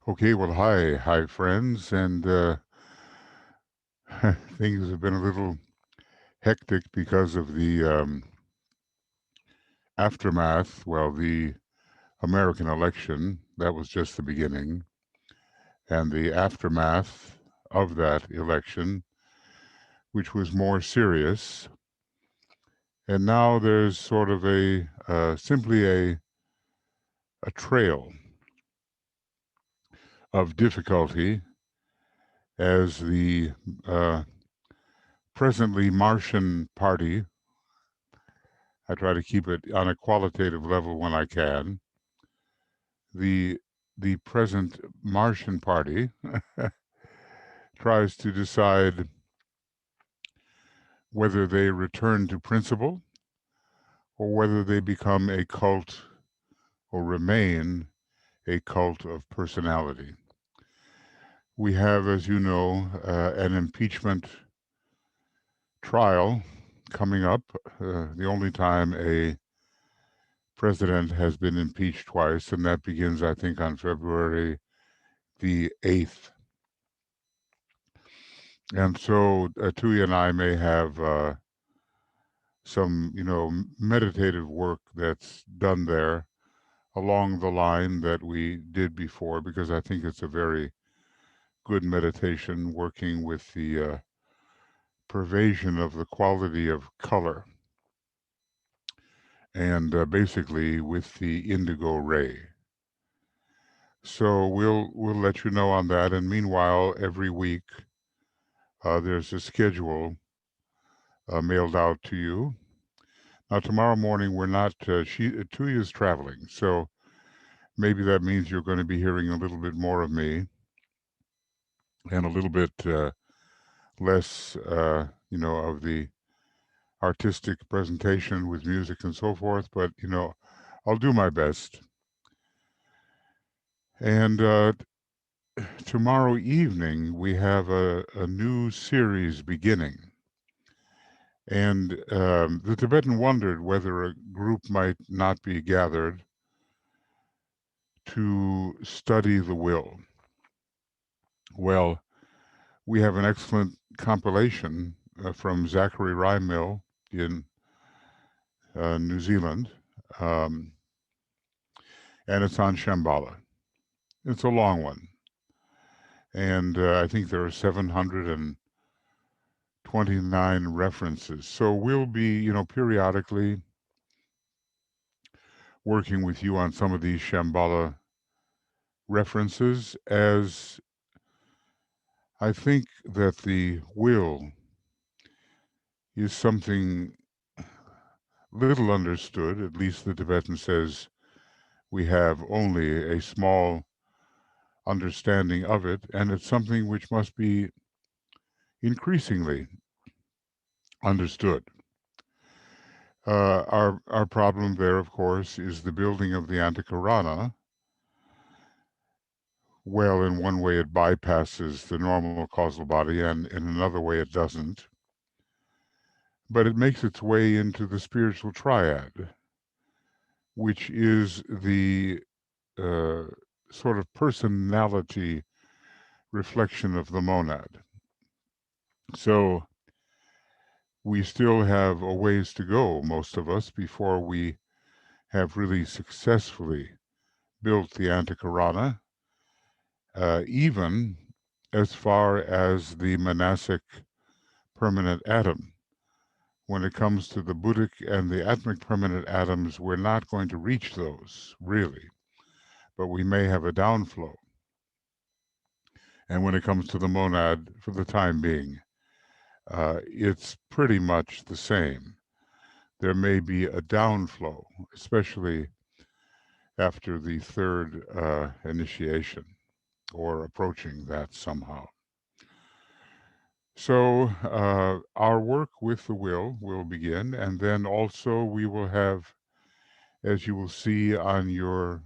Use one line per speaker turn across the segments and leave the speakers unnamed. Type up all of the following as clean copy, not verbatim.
Okay, well, hi, friends, and things have been a little hectic because of the aftermath. Well, the American election, that was just the beginning, and the aftermath of that election, which was more serious. And now there's sort of simply a trail of difficulty as the uh, presently Martian party. I try to keep it on a qualitative level when I can. The the present Martian party tries to decide whether they return to principle or whether they become a cult or remain a cult of personality. We have, as you know, an impeachment trial coming up, the only time a president has been impeached twice, and that begins, I think, on February the 8th. And so Tuya and I may have some, meditative work that's done there along the line that we did before, because I think it's a very good meditation working with the pervasion of the quality of color and basically with the indigo ray. So we'll let you know on that. And meanwhile, every week there's a schedule mailed out to you. Now, tomorrow morning, we're not, Tuya is traveling. So maybe that means you're going to be hearing a little bit more of me and a little bit less, of the artistic presentation with music and so forth. But, I'll do my best. And tomorrow evening, we have a new series beginning. And the Tibetan wondered whether a group might not be gathered to study the will. Well, we have an excellent compilation from Zachary Rye Mill in New Zealand, um, and it's on Shambhala. It's a long one, and I think there are 729 references. So we'll be, periodically working with you on some of these Shambhala references, as I think that the will is something little understood. At least the Tibetan says we have only a small understanding of it, and it's something which must be increasingly understood. Our problem there, of course, is the building of the Antakarana. Well, in one way, it bypasses the normal causal body, and in another way, it doesn't. But it makes its way into the spiritual triad, which is the uh, sort of personality reflection of the monad. So we still have a ways to go, most of us, before we have really successfully built the Antakarana, even as far as the monastic permanent atom. When it comes to the Buddhic and the Atmic permanent atoms, we're not going to reach those, really, but we may have a downflow. And when it comes to the monad, for the time being, it's pretty much the same. There may be a downflow, especially after the third initiation or approaching that somehow. So our work with the will begin, and then also we will have, as you will see on your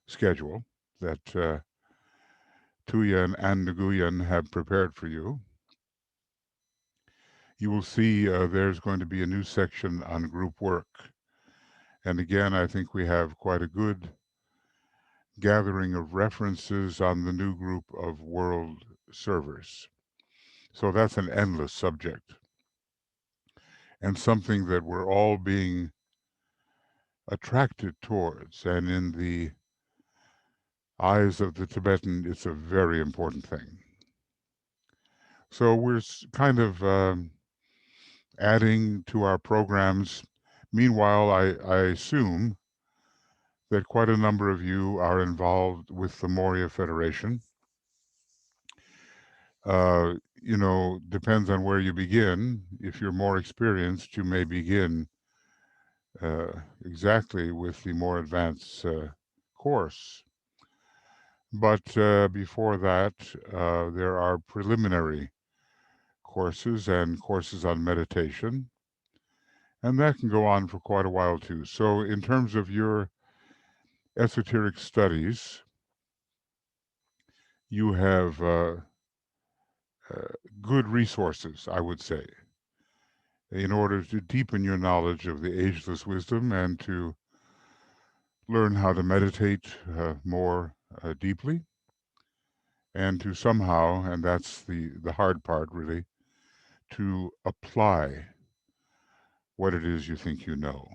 schedule that Tuya and Nguyen have prepared for you, you will see there's going to be a new section on group work. And again, I think we have quite a good gathering of references on the new group of world servers. So that's an endless subject, and something that we're all being attracted towards. And in the eyes of the Tibetan, it's a very important thing. So we're kind of adding to our programs. Meanwhile, I assume that quite a number of you are involved with the Moria Federation. You know, depends on where you begin. If you're more experienced, you may begin exactly with the more advanced course. But before that, there are preliminary courses and courses on meditation, and that can go on for quite a while too. So in terms of your esoteric studies, you have good resources, I would say, in order to deepen your knowledge of the ageless wisdom and to learn how to meditate more deeply, and to somehow, and that's the hard part really, to apply what it is you think you know.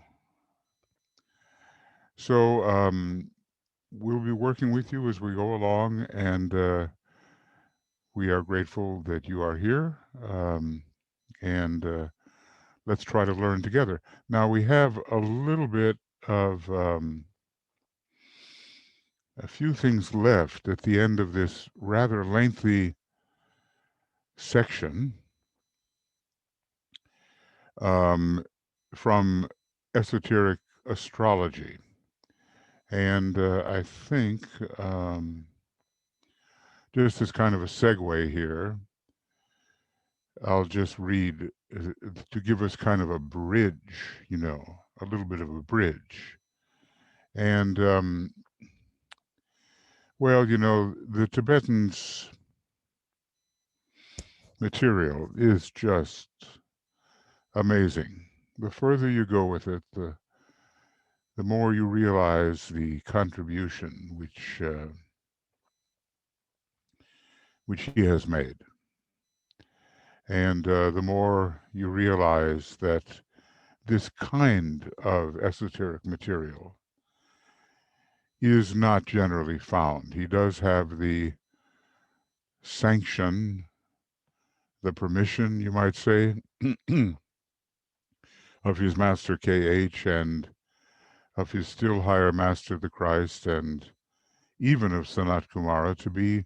So we'll be working with you as we go along, and we are grateful that you are here. And let's try to learn together. Now we have a little bit of a few things left at the end of this rather lengthy section from Esoteric Astrology. And I think, just as kind of a segue here, I'll just read to give us kind of a bridge, you know, a little bit of a bridge. And, well, you know, the Tibetans' material is just amazing. The further you go with it, the more you realize the contribution which he has made. And the more you realize that this kind of esoteric material is not generally found. He does have the sanction, the permission, you might say, of his master KH and of his still higher master, the Christ, and even of Sanat Kumara to be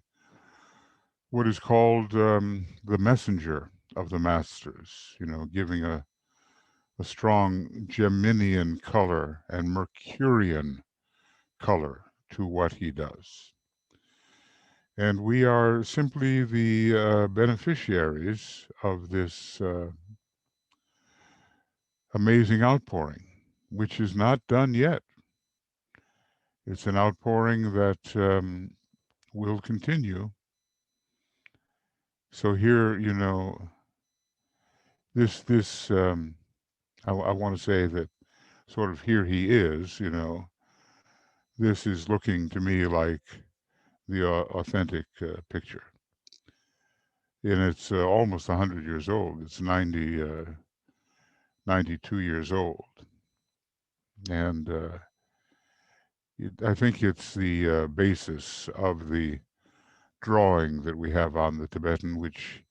what is called the messenger of the masters, you know, giving a strong Geminian color and Mercurian color to what he does. And we are simply the beneficiaries of this amazing outpouring, which is not done yet. It's an outpouring that will continue. So here, you know, this I want to say that sort of here he is, you know, this is looking to me like the authentic picture. And it's almost 100 years old. It's 92 years old. And I think it's the basis of the drawing that we have on the Tibetan, which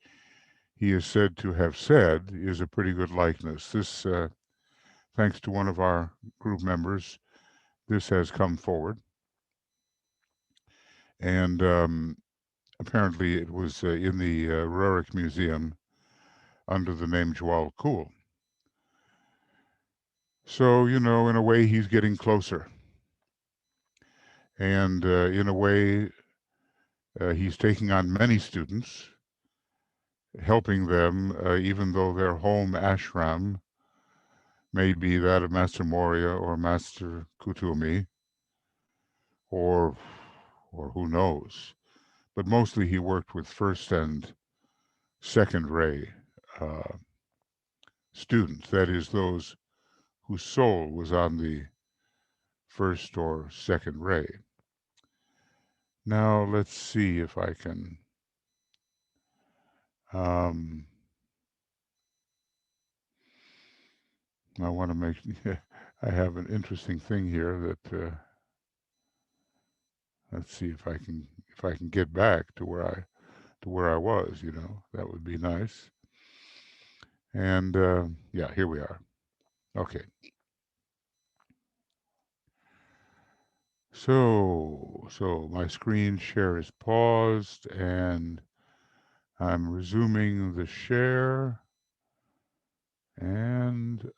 he is said to have said is a pretty good likeness. This, thanks to one of our group members, this has come forward. And apparently it was in the Rurik Museum under the name Jwal Kul. So, you know, in a way, he's getting closer. And in a way, he's taking on many students, helping them, even though their home ashram may be that of Master Moria or Master Kutumi, or who knows. But mostly he worked with first and second ray students, that is, those whose soul was on the first or second ray. Now let's see if I can. I want to make. I have an interesting thing here that. Let's see if I can get back to where I was. You know, that would be nice. And yeah, here we are. Okay. So my screen share is paused, and I'm resuming the share, and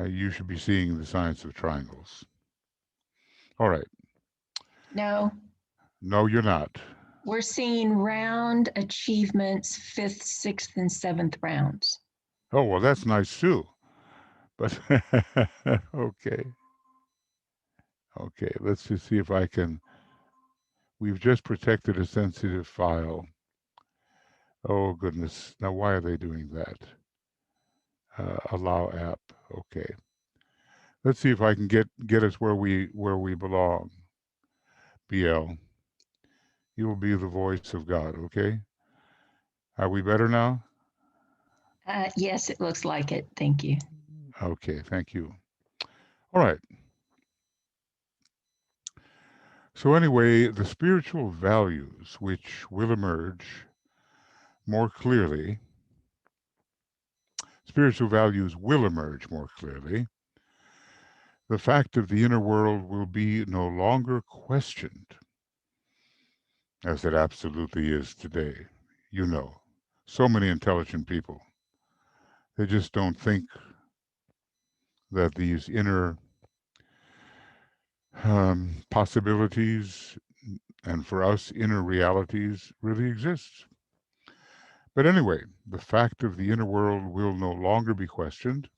you should be seeing the science of triangles. All right.
No,
No, you're not.
we're seeing round achievements, fifth, sixth, and seventh rounds.
Oh, well, that's nice too. But okay. Okay, let's just see if I can. We've just protected a sensitive file. Oh, goodness. Now, why are they doing that? Allow app. Okay. Let's see if I can get us where we belong. BL, you will be the voice of God. Okay. Are we better now?
Yes, it looks like it. Thank you.
Okay. Thank you. All right. So anyway, the spiritual values which will emerge more clearly, spiritual values will emerge more clearly. The fact of the inner world will be no longer questioned, as it absolutely is today. You know, so many intelligent people, they just don't think that these inner possibilities and for us inner realities really exist. But anyway, the fact of the inner world will no longer be questioned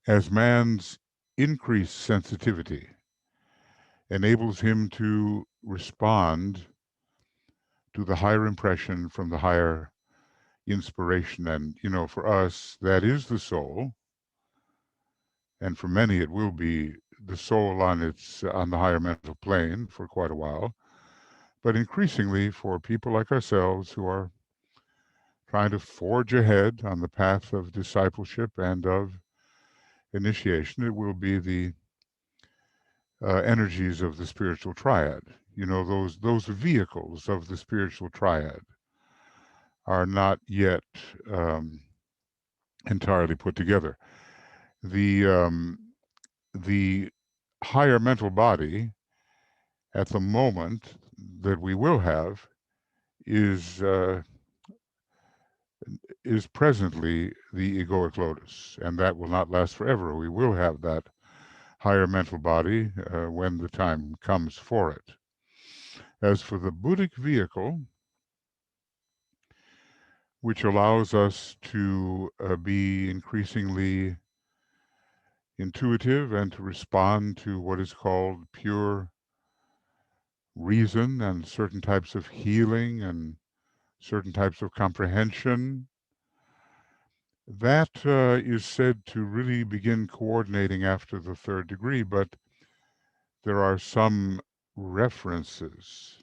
as man's increased sensitivity enables him to respond to the higher impression from the higher inspiration. And, you know, for us, that is the soul. And for many, it will be the soul on the higher mental plane for quite a while. But increasingly, for people like ourselves who are trying to forge ahead on the path of discipleship and of initiation, it will be the energies of the spiritual triad. You know, those vehicles of the spiritual triad are not yet um, entirely put together. The the higher mental body at the moment that we will have is uh, is presently the egoic lotus, and that will not last forever. We will have that higher mental body when the time comes for it. As for the Buddhic vehicle, which allows us to be increasingly intuitive and to respond to what is called pure reason and certain types of healing and certain types of comprehension, that is said to really begin coordinating after the third degree, but there are some references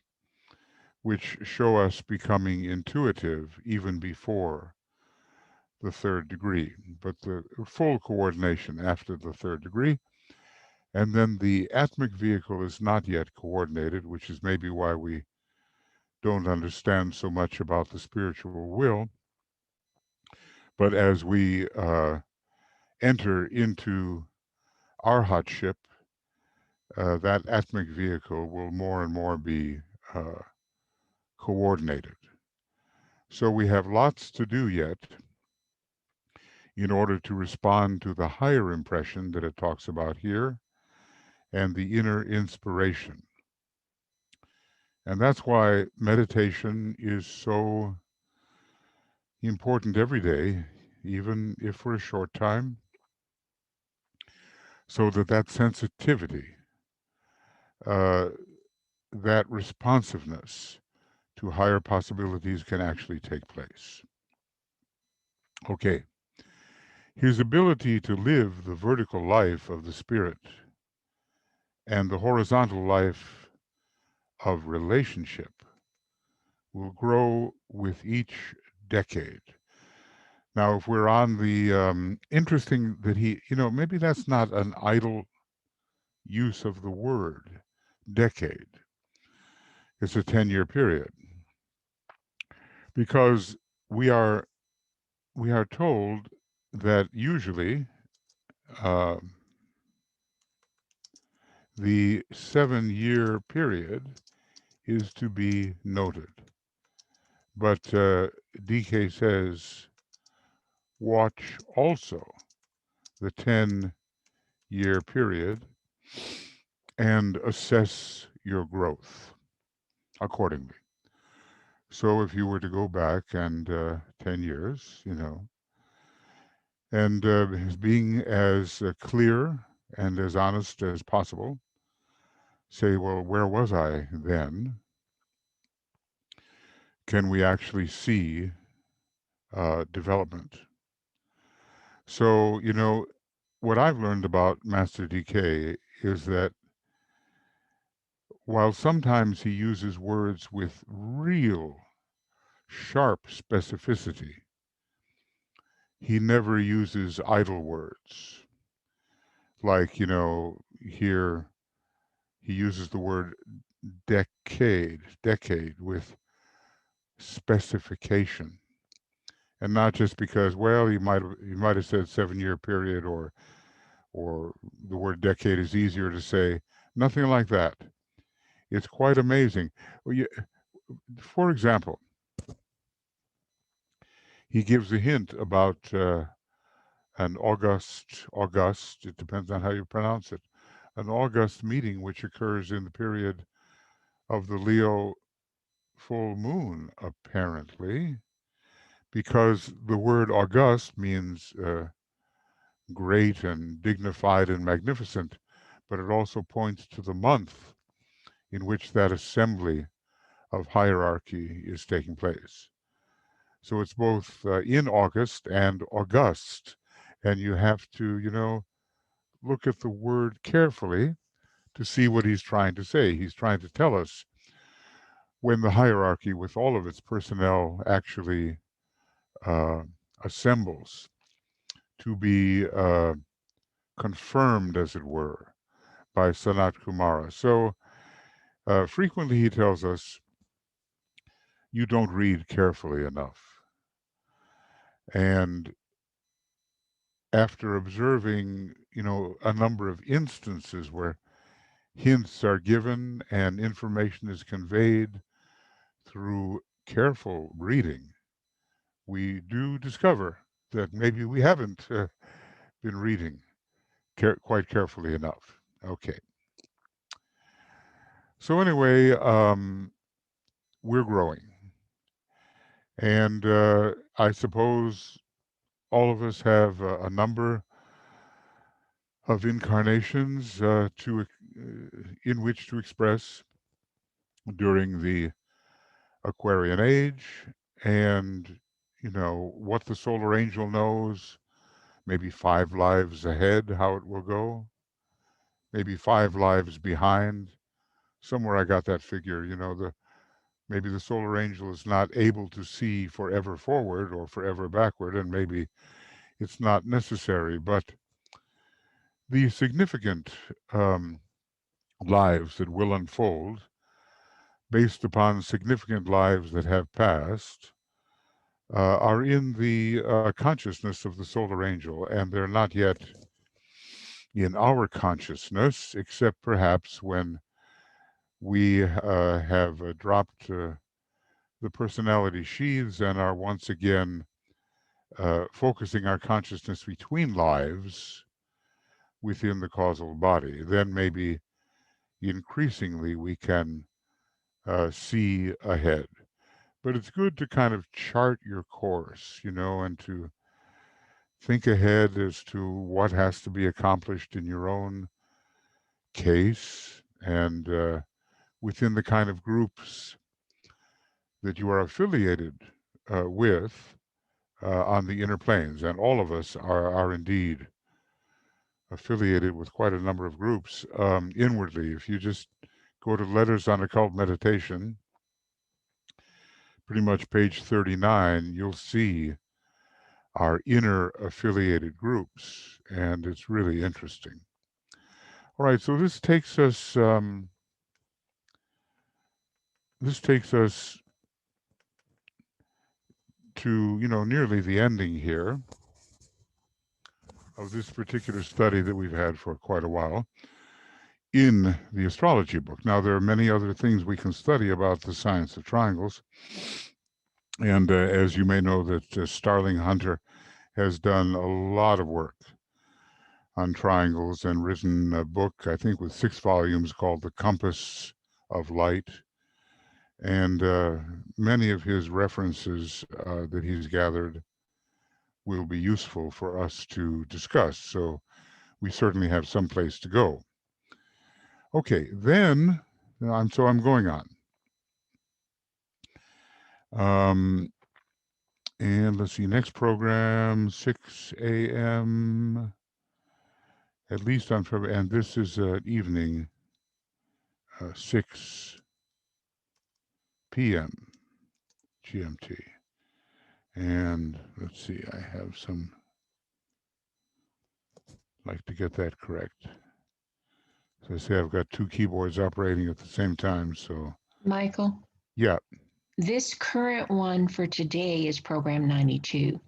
which show us becoming intuitive even before the third degree, but the full coordination after the third degree. And then the atmic vehicle is not yet coordinated, which is maybe why we don't understand so much about the spiritual will. But as we enter into arhatship, that atmic vehicle will more and more be uh, coordinated. So we have lots to do yet in order to respond to the higher impression that it talks about here and the inner inspiration. And that's why meditation is so important every day, even if for a short time, so that that sensitivity, uh, that responsiveness to higher possibilities can actually take place. Okay, His ability to live the vertical life of the spirit and the horizontal life of relationship will grow with each decade. Now, if we're on the interesting that he, maybe that's not an idle use of the word decade. It's a 10-year period because we are we are told that usually uh, the 7-year period is to be noted. But DK says, watch also the 10-year period and assess your growth accordingly. So if you were to go back and 10 years, and being as clear and as honest as possible, say, well, where was I then? Can we actually see development? So, what I've learned about Master DK is that while sometimes he uses words with real sharp specificity, he never uses idle words. Like, here he uses the word decade with specification. And not just because, well, he might have said 7-year period or the word decade is easier to say. Nothing like that. It's quite amazing. For example, he gives a hint about an August, it depends on how you pronounce it, an August meeting which occurs in the period of the Leo full moon, apparently, because the word august means great and dignified and magnificent, but it also points to the month in which that assembly of hierarchy is taking place. So it's both in August and August. And you have to, look at the word carefully to see what he's trying to say. He's trying to tell us when the hierarchy, with all of its personnel, actually uh, assembles to be confirmed, as it were, by Sanat Kumara. So frequently he tells us, you don't read carefully enough. And after observing, a number of instances where hints are given and information is conveyed through careful reading, we do discover that maybe we haven't been reading quite carefully enough. Okay. So anyway, we're growing. And I suppose all of us have a number of incarnations in which to express during the Aquarian age, and what the solar angel knows, maybe 5 lives ahead, how it will go, maybe 5 lives behind. Somewhere I got that figure. Maybe the solar angel is not able to see forever forward or forever backward, and maybe it's not necessary. But the significant lives that will unfold based upon significant lives that have passed are in the consciousness of the solar angel, and they're not yet in our consciousness, except perhaps when we have dropped the personality sheaths and are once again focusing our consciousness between lives within the causal body. Then maybe increasingly we can see ahead. But it's good to kind of chart your course, and to think ahead as to what has to be accomplished in your own case and within the kind of groups that you are affiliated with, on the inner planes. And all of us are indeed affiliated with quite a number of groups inwardly. If you just go to Letters on Occult Meditation, pretty much page 39, you'll see our inner affiliated groups, and it's really interesting. All right, so this takes us to nearly the ending here of this particular study that we've had for quite a while in the astrology book. Now, there are many other things we can study about the science of triangles, and as you may know, that Starling Hunter has done a lot of work on triangles and written a book, I think, with 6 volumes called The Compass of Light. And many of his references that he's gathered will be useful for us to discuss. So we certainly have some place to go. Okay, then I'm going on. And let's see, next program, 6 a.m. at least on February, and this is evening, 6 p.m. GMT. And let's see, I have some, like to get that correct. As I say, I've got 2 keyboards operating at the same time, so.
Michael,
Yeah.
this current one for today is program 92.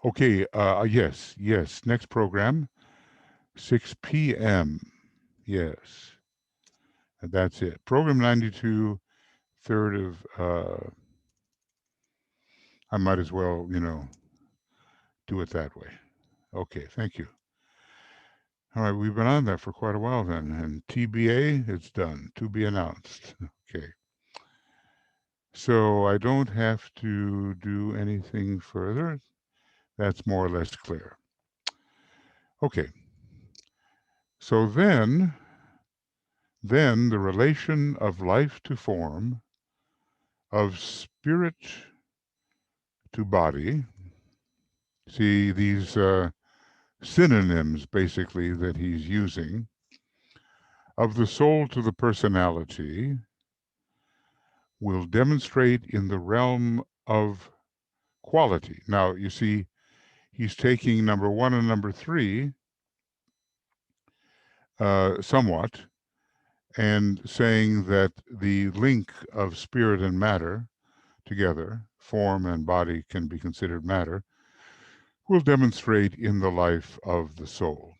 Okay, yes, next program, 6 p.m. Yes, and that's it. Program 92, 3rd of, I might as well, do it that way. Okay, thank you. All right, we've been on that for quite a while then, and TBA, it's done, to be announced. Okay. So I don't have to do anything further. That's more or less clear. Okay. So then the relation of life to form, of spirit to body. See these synonyms basically that he's using. Of the soul to the personality will demonstrate in the realm of quality. Now, you see, he's taking number 1 and number 3 somewhat and saying that the link of spirit and matter together, form and body can be considered matter, will demonstrate in the life of the soul.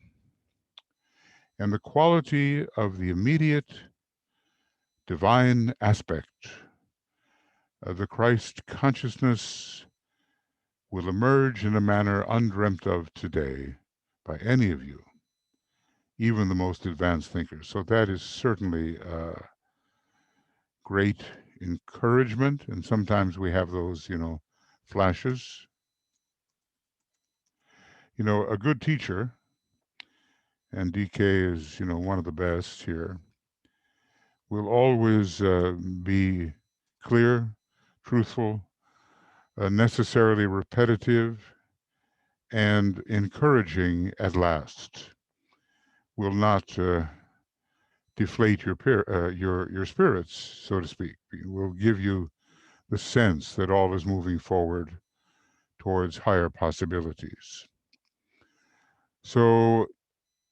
And the quality of the immediate divine aspect of the Christ consciousness will emerge in a manner undreamt of today by any of you, even the most advanced thinkers. So that is certainly great encouragement, and sometimes we have those, flashes. A good teacher, and DK is, one of the best here, will always be clear, truthful, necessarily repetitive, and encouraging at last. Will not deflate your spirits, so to speak. It will give you the sense that all is moving forward towards higher possibilities. So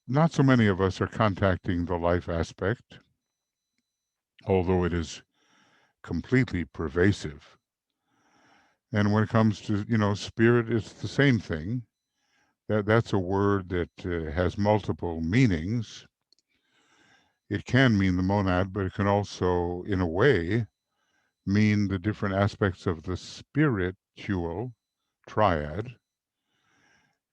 not so many of us are contacting the life aspect, although it is completely pervasive. And when it comes to, spirit, it's the same thing. That's a word that has multiple meanings. It can mean the monad, but it can also, in a way, mean the different aspects of the spiritual triad.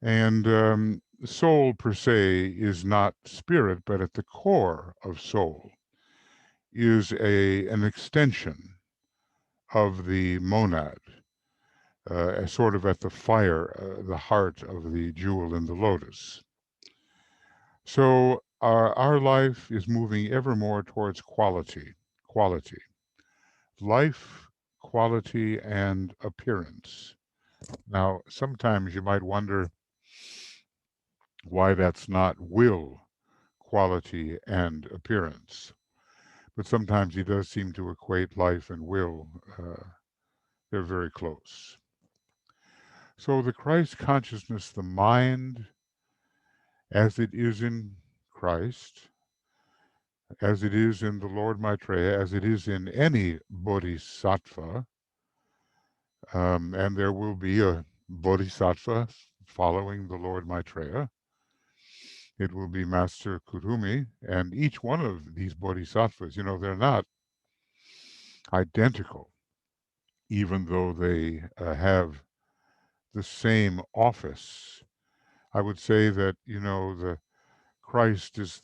And soul per se is not spirit, but at the core of soul is an extension of the monad, sort of at the fire, the heart of the jewel in the lotus. So our life is moving ever more towards quality, life, quality, and appearance. Now, sometimes you might wonder why that's not will, quality, and appearance. But sometimes he does seem to equate life and will. They're very close. So the Christ consciousness, the mind as it is in Christ, as it is in the Lord Maitreya, as it is in any bodhisattva, and there will be a bodhisattva following the Lord Maitreya. It will be Master Kurumi, and each one of these bodhisattvas, they're not identical, even though they have the same office. I would say that, the Christ is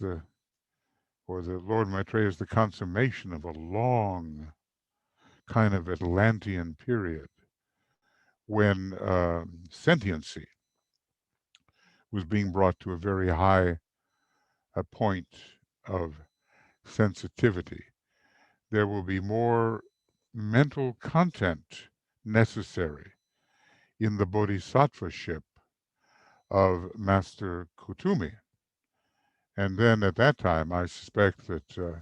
or the Lord Maitreya is the consummation of a long kind of Atlantean period when sentiency was being brought to a very high point of sensitivity. There will be more mental content necessary in the bodhisattvaship of Master Kutumi. And then at that time, I suspect that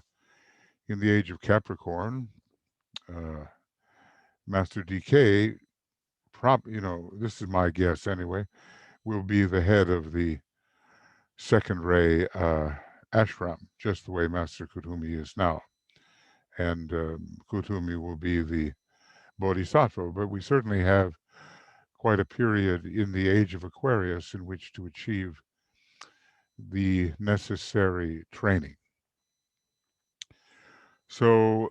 in the age of Capricorn, uh, Master DK, this is my guess anyway, will be the head of the second ray ashram, just the way Master Kutumi is now. And Kutumi will be the bodhisattva. But we certainly have quite a period in the age of Aquarius in which to achieve the necessary training. So,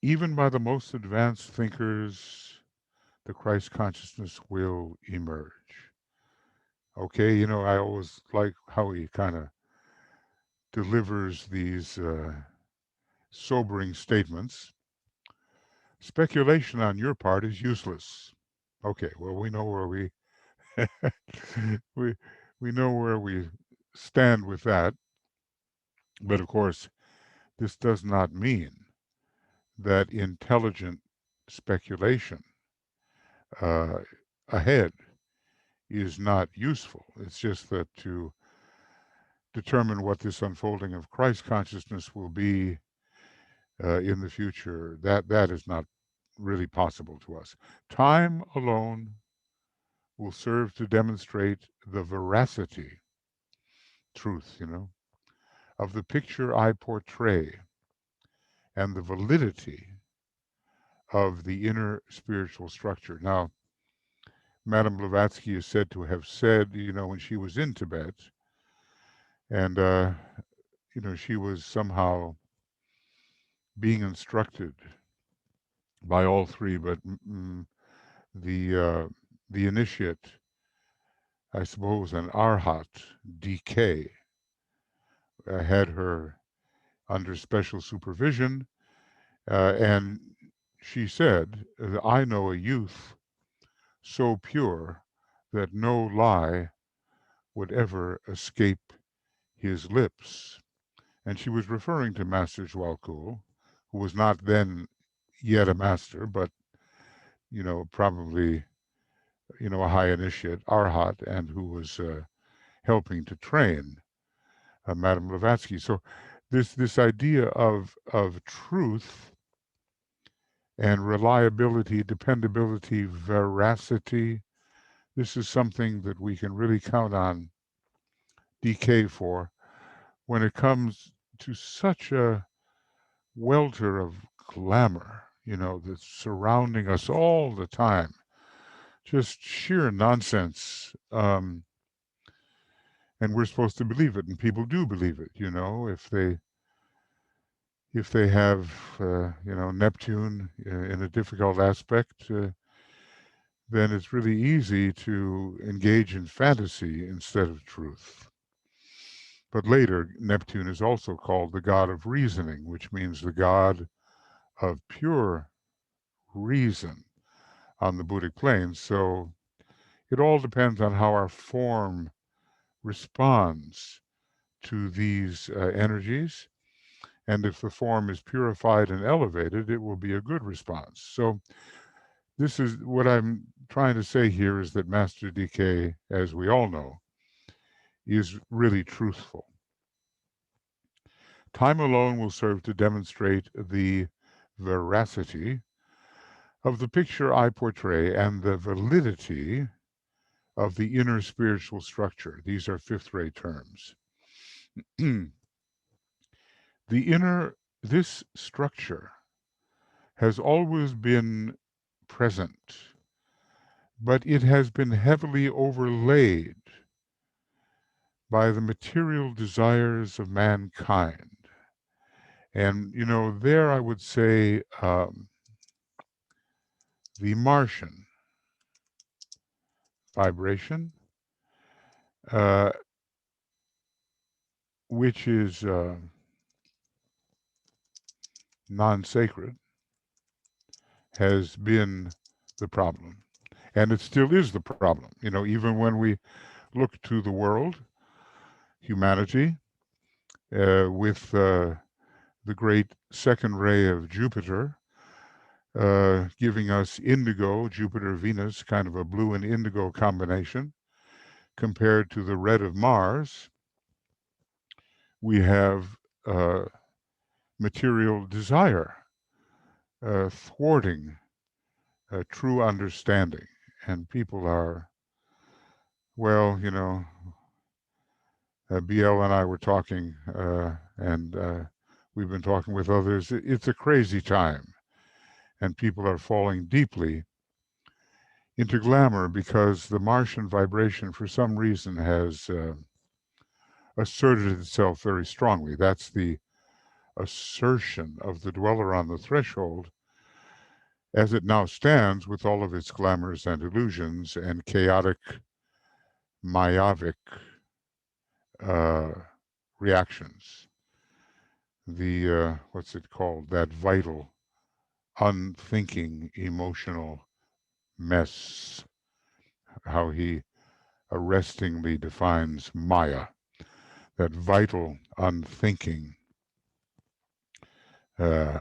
even by the most advanced thinkers, the Christ consciousness will emerge. Okay, I always like how he kind of delivers these sobering statements. Speculation on your part is useless. Okay, well, we know where we we know where we stand with that. But of course, this does not mean that intelligent speculation uh, ahead is not useful. It's just that to determine what this unfolding of Christ consciousness will be in the future, that is not really possible to us. Time alone will serve to demonstrate the veracity, truth, of the picture I portray and the validity of the inner spiritual structure. Now, Madame Blavatsky is said to have said, when she was in Tibet, and, she was somehow being instructed by all three, but the uh, the initiate, I suppose, an arhat, DK, had her under special supervision, and she said, "I know a youth so pure that no lie would ever escape his lips." And she was referring to Master Jwalkul, who was not then yet a master, but probably a high initiate, arhat, and who was helping to train Madame Blavatsky. So this idea of truth and reliability, dependability, veracity, this is something that we can really count on DK for when it comes to such a welter of glamour, that's surrounding us all the time. Just sheer nonsense. And we're supposed to believe it, and people do believe it, if they have, Neptune in a difficult aspect, then it's really easy to engage in fantasy instead of truth. But later, Neptune is also called the god of reasoning, which means the god of pure reason on the Buddhic plane. So it all depends on how our form responds to these energies. And if the form is purified and elevated, it will be a good response. So this is what I'm trying to say here is that Master DK, as we all know, is really truthful. Time alone will serve to demonstrate the veracity of the picture I portray and the validity of the inner spiritual structure. These are fifth ray terms. This structure has always been present, but it has been heavily overlaid by the material desires of mankind. And, there I would say the Martian vibration, uh, which is non sacred, has been the problem. And it still is the problem. Even when we look to the world, humanity, with the great second ray of Jupiter, giving us indigo, Jupiter, Venus, kind of a blue and indigo combination, compared to the red of Mars, we have material desire thwarting true understanding. And people are, well, BL and I were talking, and we've been talking with others. It's a crazy time, and people are falling deeply into glamour because the Martian vibration, for some reason, has asserted itself very strongly. That's the assertion of the dweller on the threshold as it now stands with all of its glamours and illusions and chaotic, myopic uh, reactions. What's it called? That vital, unthinking, emotional mess, how he arrestingly defines Maya, that vital, unthinking,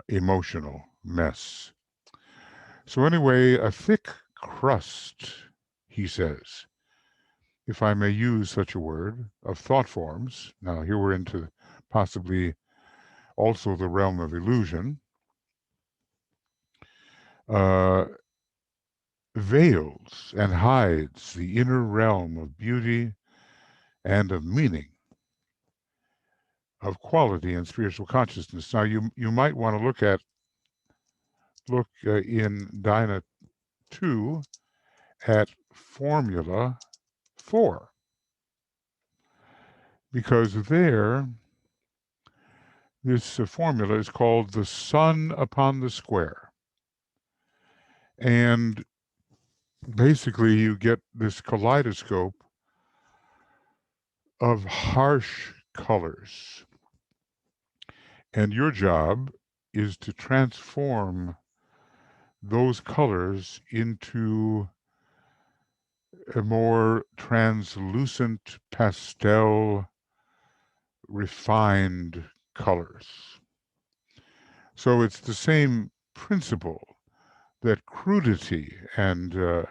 emotional mess. So, anyway, a thick crust, he says, if I may use such a word, of thought forms. Now, here we're into possibly also the realm of illusion, uh, veils and hides the inner realm of beauty and of meaning, of quality and spiritual consciousness. Now, you might want to look in Dyna 2 at Formula 4, because there, this formula is called the sun upon the square. And basically, you get this kaleidoscope of harsh colors. And your job is to transform those colors into a more translucent, pastel, refined colors. So it's the same principle that crudity and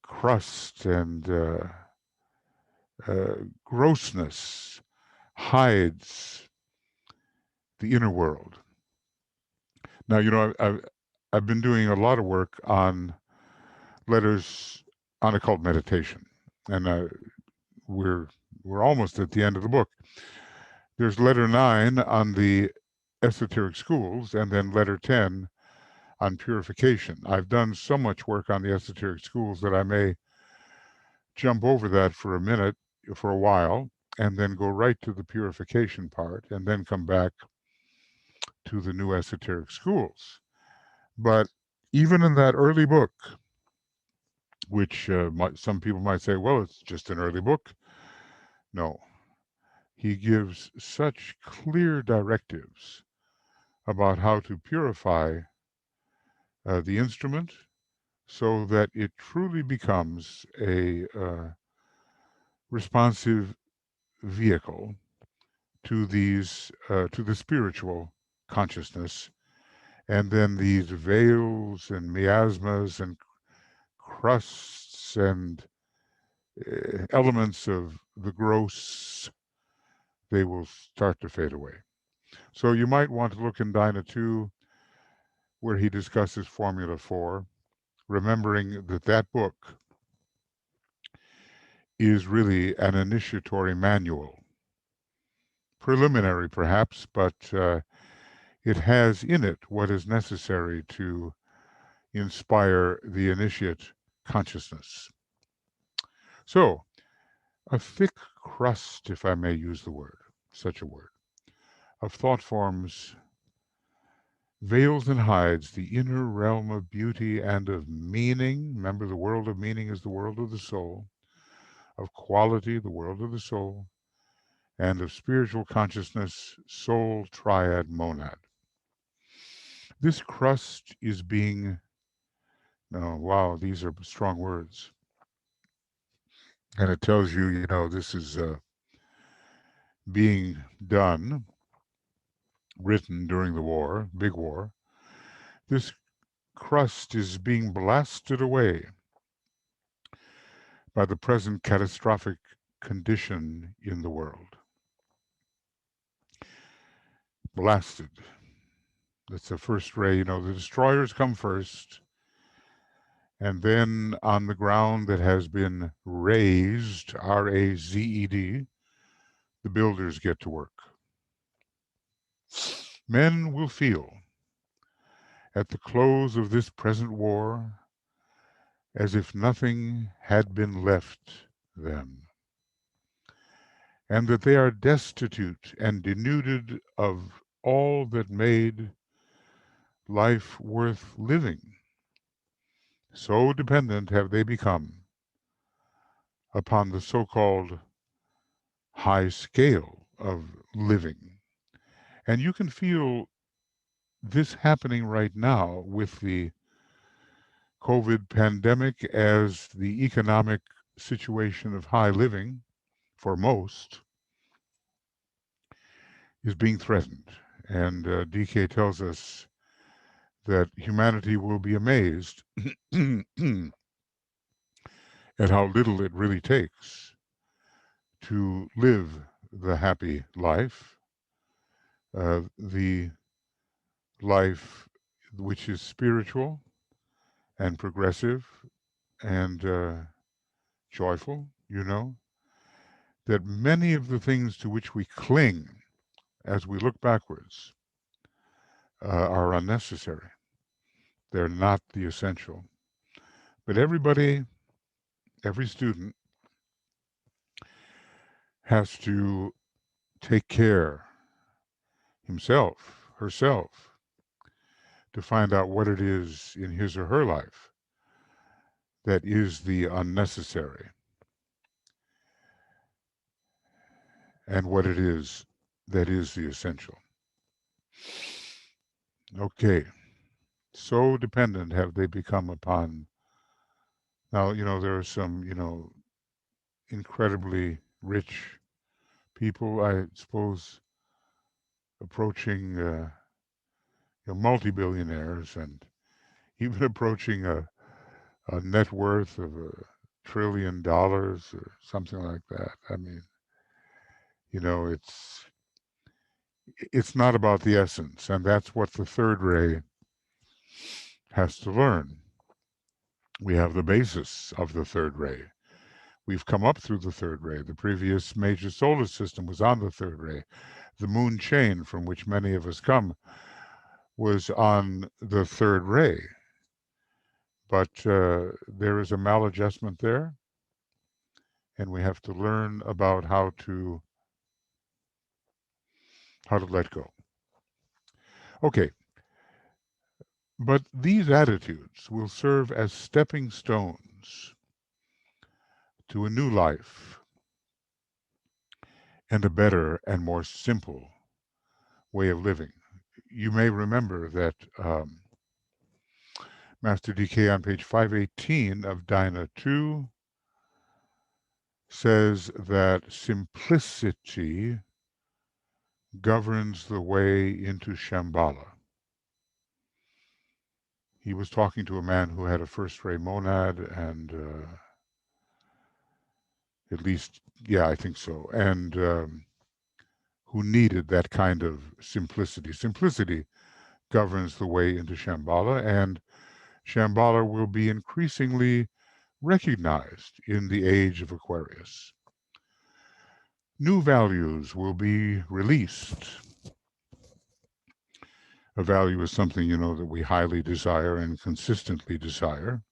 crust and grossness hides the inner world. Now, I've been doing a lot of work on letters on occult meditation, and we're almost at the end of the book. There's letter 9 on the esoteric schools, and then letter 10 on purification. I've done so much work on the esoteric schools that I may jump over that for a minute, for a while, and then go right to the purification part, and then come back to the new esoteric schools. But even in that early book, which some people might say, well, it's just an early book. No, he gives such clear directives about how to purify the instrument so that it truly becomes a responsive vehicle to to the spiritual consciousness, and then these veils and miasmas and crusts and elements of the gross, they will start to fade away. So you might want to look in Dinah 2, where he discusses Formula 4, remembering that that book is really an initiatory manual. Preliminary, perhaps, but it has in it what is necessary to inspire the initiate consciousness. So, a thick crust, if I may use the word, such a word, of thought forms veils and hides the inner realm of beauty and of meaning. Remember, the world of meaning is the world of the soul, of quality, the world of the soul, and of spiritual consciousness, soul, triad, monad. This crust is being, oh, wow, these are strong words. And it tells you, this is being done, written during the war, big war. This crust is being blasted away by the present catastrophic condition in the world. Blasted. That's the first ray. The destroyers come first, and then on the ground that has been razed, R-A-Z-E-D, the builders get to work. Men will feel at the close of this present war as if nothing had been left them, and that they are destitute and denuded of all that made life worth living. So dependent have they become upon the so-called high scale of living. And you can feel this happening right now with the COVID pandemic, as the economic situation of high living for most is being threatened. And DK tells us that humanity will be amazed at how little it really takes to live the happy life, the life which is spiritual and progressive and joyful, that many of the things to which we cling as we look backwards are unnecessary. They're not the essential. But everybody, every student has to take care himself, herself, to find out what it is in his or her life that is the unnecessary and what it is that is the essential. Okay, so dependent have they become upon. Now, there are some, incredibly rich people, I suppose, approaching multi-billionaires and even approaching a net worth of $1 trillion or something like that. I mean, it's not about the essence, and that's what the third ray has to learn. We have the basis of the third ray. We've come up through the third ray. The previous major solar system was on the third ray. The moon chain, from which many of us come, was on the third ray. But there is a maladjustment there, and we have to learn about how to let go. Okay, but these attitudes will serve as stepping stones to a new life and a better and more simple way of living. You may remember that Master DK on page 518 of Dinah 2 says that simplicity governs the way into Shambhala. he was talking to a man who had a first-ray monad, and at least, yeah, I think so, and who needed that kind of simplicity. Simplicity governs the way into Shambhala, and Shambhala will be increasingly recognized in the age of Aquarius. New values will be released. A value is something, that we highly desire and consistently desire.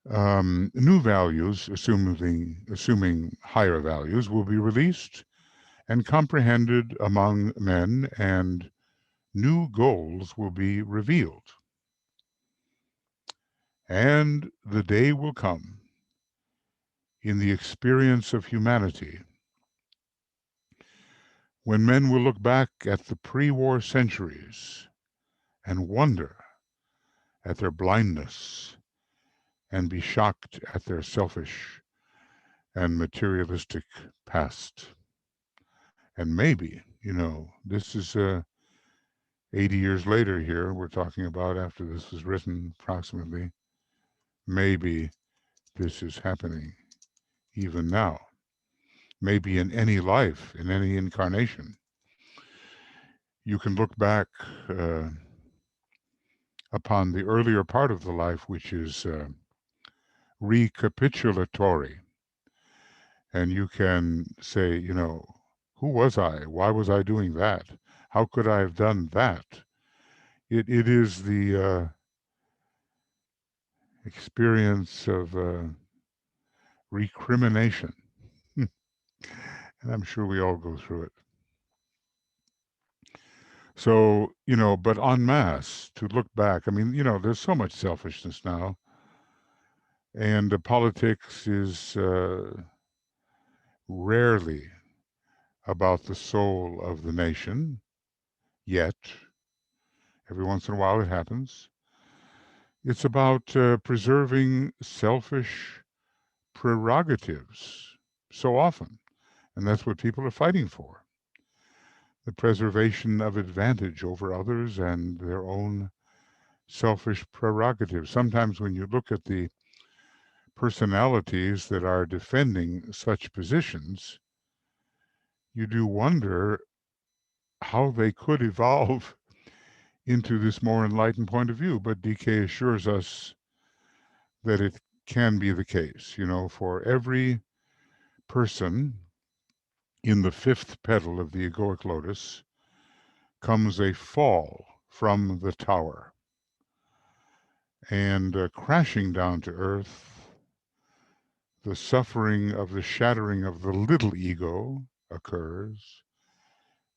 New values, assuming higher values, will be released and comprehended among men, and new goals will be revealed. And the day will come in the experience of humanity when men will look back at the pre-war centuries and wonder at their blindness and be shocked at their selfish and materialistic past. And maybe, this is 80 years later here, we're talking about after this was written approximately, maybe this is happening even now. Maybe in any life, in any incarnation. You can look back upon the earlier part of the life, which is recapitulatory. And you can say, who was I? Why was I doing that? How could I have done that? It is the experience of recrimination. And I'm sure we all go through it. So, but en masse, to look back, I mean, there's so much selfishness now. And politics is rarely about the soul of the nation, yet. Every once in a while it happens. It's about preserving selfish prerogatives so often. And that's what people are fighting for. The preservation of advantage over others and their own selfish prerogatives. Sometimes when you look at the personalities that are defending such positions, you do wonder how they could evolve into this more enlightened point of view. But DK assures us that it can be the case. For every person in the fifth petal of the egoic lotus comes a fall from the tower, and crashing down to earth, the suffering of the shattering of the little ego occurs,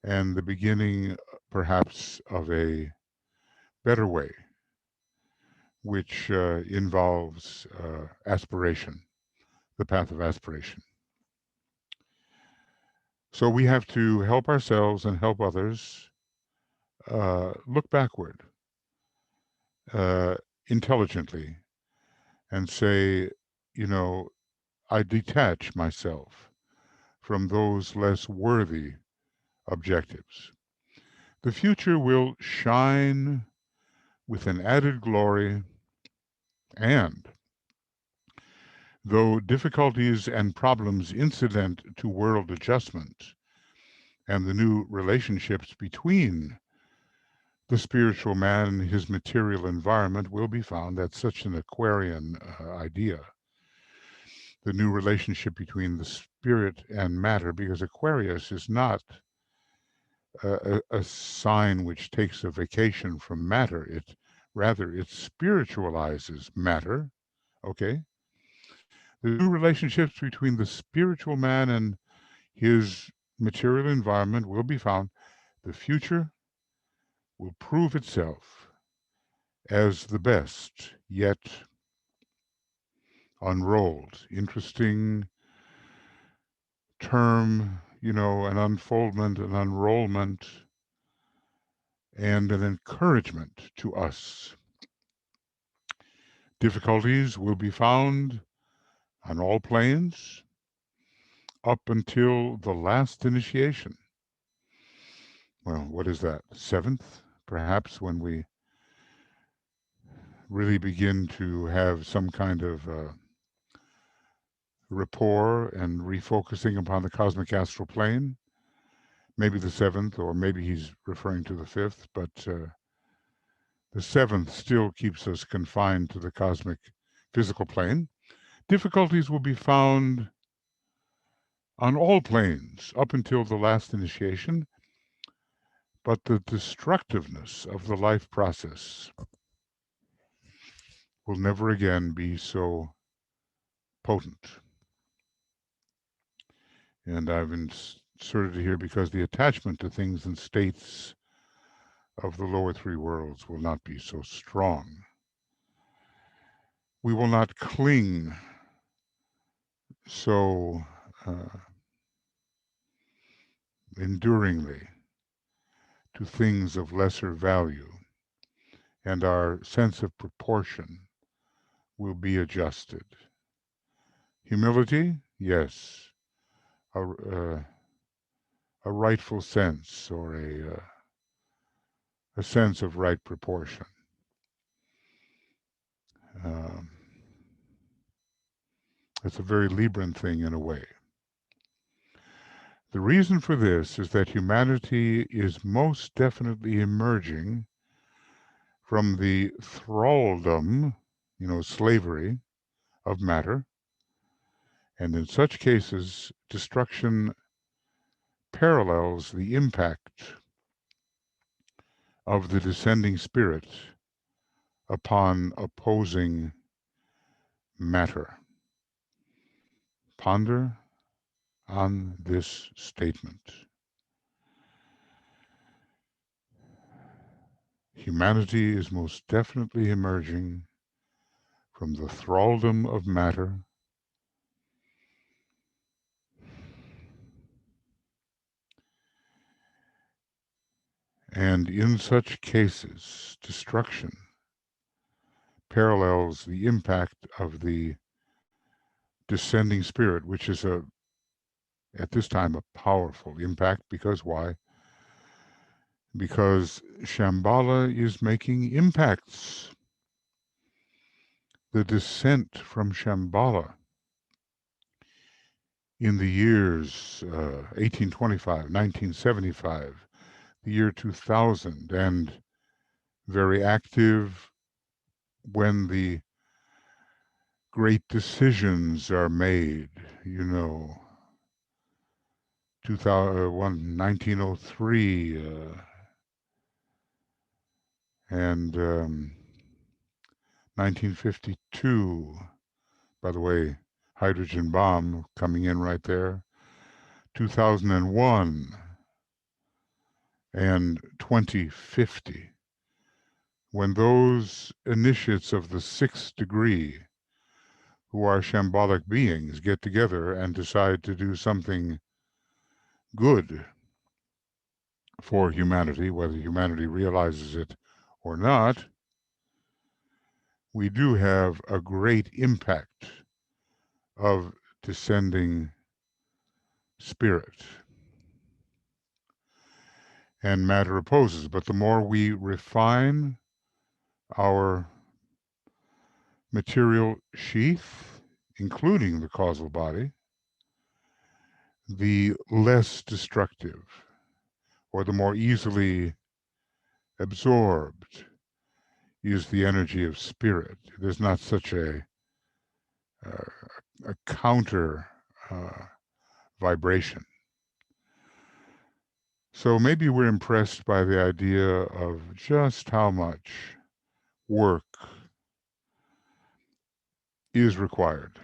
and the beginning, perhaps, of a better way, which involves aspiration, the path of aspiration. So we have to help ourselves and help others look backward intelligently and say, I detach myself from those less worthy objectives. The future will shine with an added glory, and though difficulties and problems incident to world adjustment and the new relationships between the spiritual man and his material environment will be found, that's such an Aquarian idea, the new relationship between the spirit and matter, because Aquarius is not a sign which takes a vacation from matter. It spiritualizes matter. Okay, the new relationships between the spiritual man and his material environment will be found. The future will prove itself as the best yet unrolled. Interesting term, an unfoldment, an unrollment, and an encouragement to us. Difficulties will be found on all planes up until the last initiation. Well, what is that? Seventh, perhaps, when we really begin to have some kind of rapport and refocusing upon the cosmic astral plane, maybe the seventh, or maybe he's referring to the fifth, but the seventh still keeps us confined to the cosmic physical plane. Difficulties will be found on all planes up until the last initiation, but the destructiveness of the life process will never again be so potent. And I've inserted it here because the attachment to things and states of the lower three worlds will not be so strong. We will not cling so enduringly to things of lesser value, and our sense of proportion will be adjusted. Humility, yes, a rightful sense, or a sense of right proportion. Um, it's a very Libran thing in a way. The reason for this is that humanity is most definitely emerging from the thralldom, slavery of matter, and in such cases, destruction parallels the impact of the descending spirit upon opposing matter. Ponder on this statement. Humanity is most definitely emerging from the thralldom of matter and in such cases, destruction parallels the impact of the descending spirit, which is at this time a powerful impact. Because why? Because Shambhala is making impacts. The descent from Shambhala in the years 1825, 1975, the year 2000, and very active when the great decisions are made, 1903, and 1952. By the way, hydrogen bomb coming in right there. 2001 and 2050. When those initiates of the sixth degree, who are shambolic beings, get together and decide to do something good for humanity, whether humanity realizes it or not, we do have a great impact of descending spirit. And matter opposes. But the more we refine our material sheath, including the causal body, the less destructive, or the more easily absorbed, is the energy of spirit. There's not such a counter vibration. So maybe we're impressed by the idea of just how much work is required.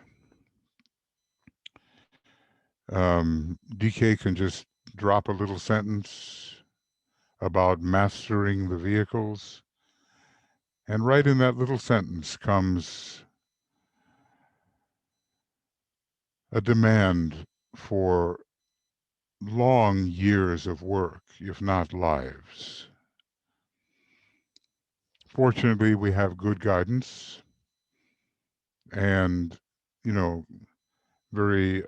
DK can just drop a little sentence about mastering the vehicles, and right in that little sentence comes a demand for long years of work, if not lives. Fortunately, we have good guidance and, very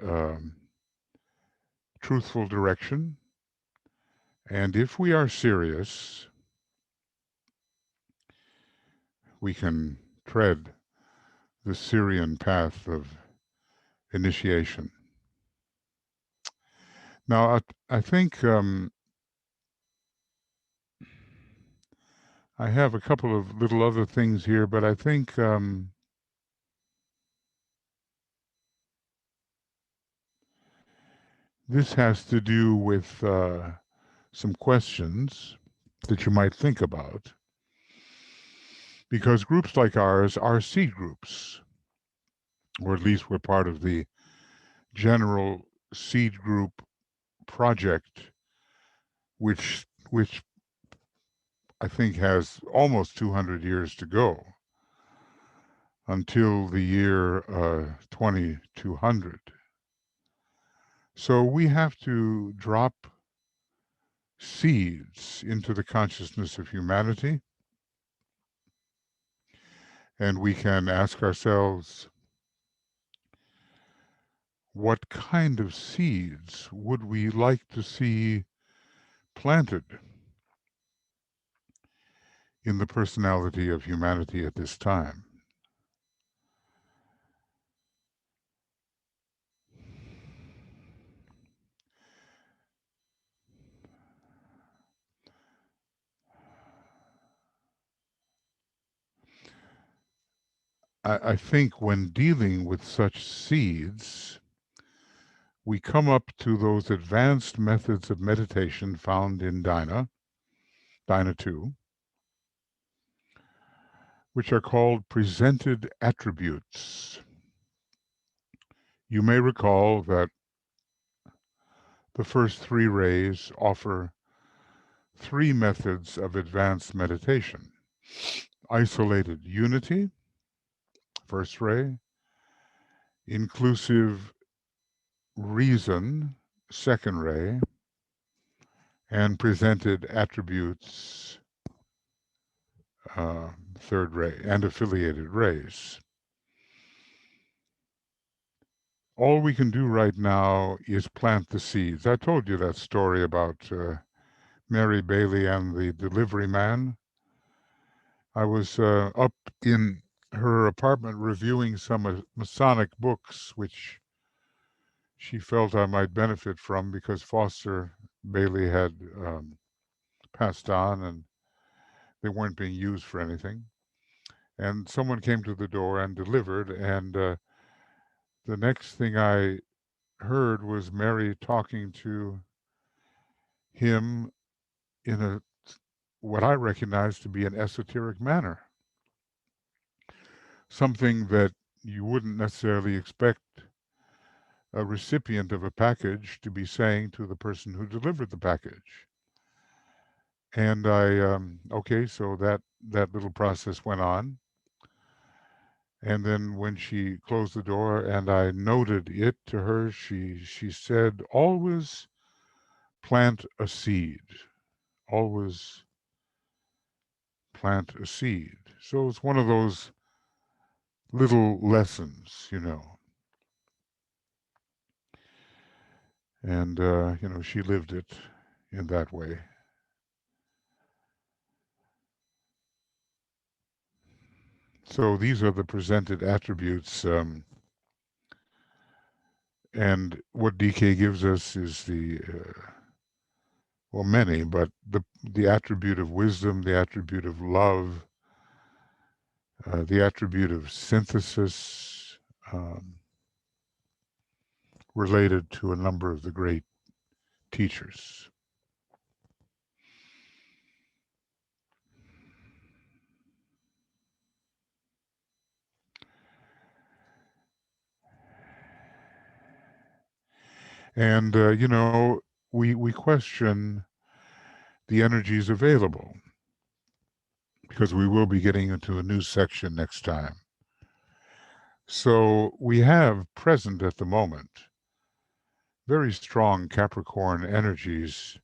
truthful direction. And if we are serious, we can tread the Syrian path of initiation. Now, I think I have a couple of little other things here, but I think this has to do with some questions that you might think about. Because groups like ours are seed groups, or at least we're part of the general seed group project, which I think has almost 200 years to go until the year 2200. So we have to drop seeds into the consciousness of humanity, and we can ask ourselves, what kind of seeds would we like to see planted in the personality of humanity at this time? I think when dealing with such seeds, we come up to those advanced methods of meditation found in Dhyana 2, which are called presented attributes. You may recall that the first three rays offer three methods of advanced meditation: isolated unity, first ray; inclusive reason, second ray; and presented attributes, third ray, and affiliated rays. All we can do right now is plant the seeds. I told you that story about Mary Bailey and the delivery man. I was up in her apartment reviewing some Masonic books, which she felt I might benefit from because Foster Bailey had passed on and they weren't being used for anything. And someone came to the door and delivered, and the next thing I heard was Mary talking to him in a what I recognize to be an esoteric manner, something that you wouldn't necessarily expect a recipient of a package to be saying to the person who delivered the package. And okay, so that little process went on. And then when she closed the door and I noted it to her, she said, always plant a seed. Always plant a seed. So it's one of those little lessons, you know. And, she lived it in that way. So these are the presented attributes. And what DK gives us is well, many, but the attribute of wisdom, the attribute of love, the attribute of synthesis, um, related to a number of the great teachers. And, we question the energies available because we will be getting into a new section next time. So we have present at the moment very strong Capricorn energies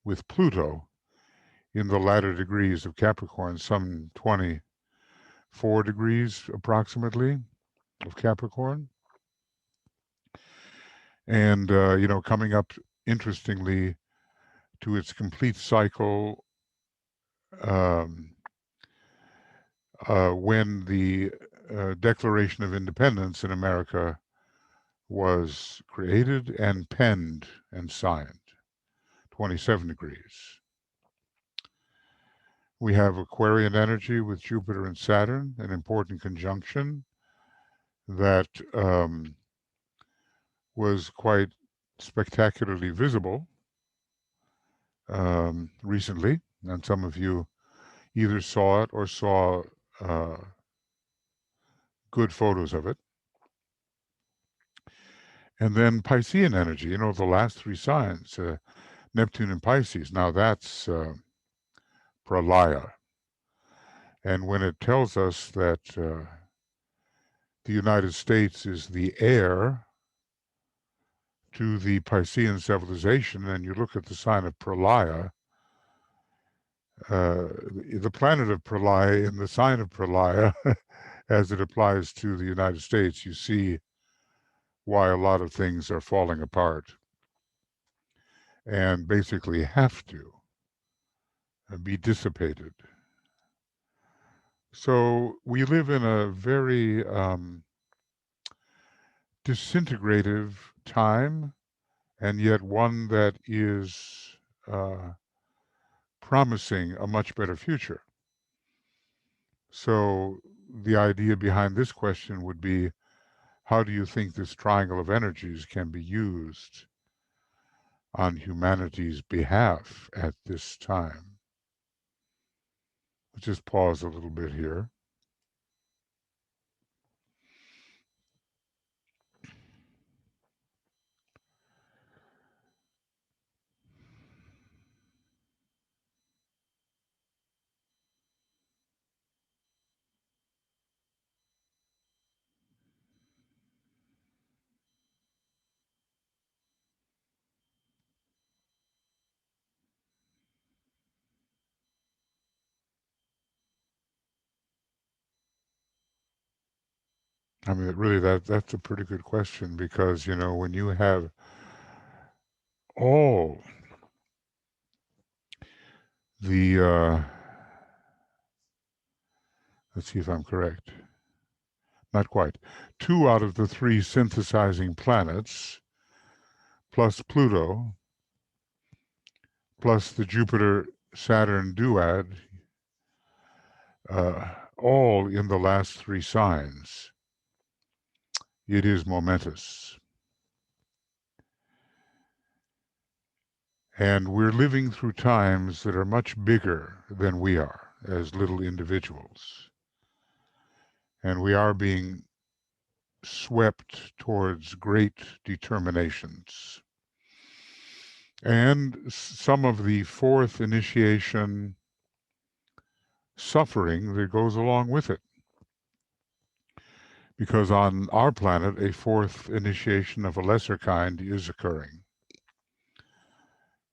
with Pluto in the latter degrees of Capricorn, some 24 degrees approximately of Capricorn. And, coming up, interestingly, to its complete cycle, um, when the Declaration of Independence in America was created and penned and signed, 27 degrees. We have Aquarian energy with Jupiter and Saturn, an important conjunction that was quite spectacularly visible recently, and some of you either saw it or saw uh, good photos of it. And then Piscean energy, you know, the last three signs, Neptune and Pisces. Now that's pralaya. And when it tells us that the United States is the heir to the Piscean civilization, and you look at the sign of pralaya, the planet of pralaya and the sign of pralaya, as it applies to the United States, you see why a lot of things are falling apart and basically have to be dissipated. So we live in a very disintegrative time, and yet one that is promising a much better future. So the idea behind this question would be, how do you think this triangle of energies can be used on humanity's behalf at this time? Let's just pause a little bit here. I mean, really, that's a pretty good question, because, you know, when you have all the, let's see if I'm correct, not quite, two out of the three synthesizing planets, plus Pluto, plus the Jupiter-Saturn duad, all in the last three signs, it is momentous. And we're living through times that are much bigger than we are as little individuals. And we are being swept towards great determinations. And some of the fourth initiation suffering that goes along with it. Because on our planet, a fourth initiation of a lesser kind is occurring,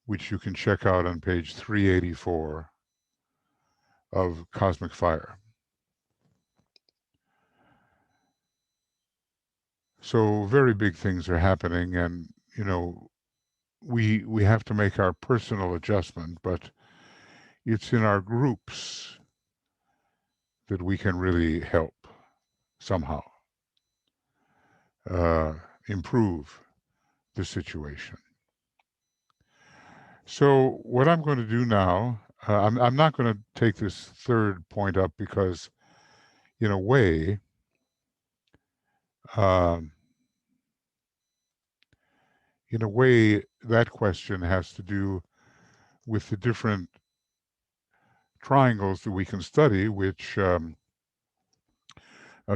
which you can check out on page 384 of Cosmic Fire. So very big things are happening, and, you know, we have to make our personal adjustment, but it's in our groups that we can really help somehow improve the situation. So what I'm going to do now, I'm not going to take this third point up because, in a way, um, that question has to do with the different triangles that we can study, which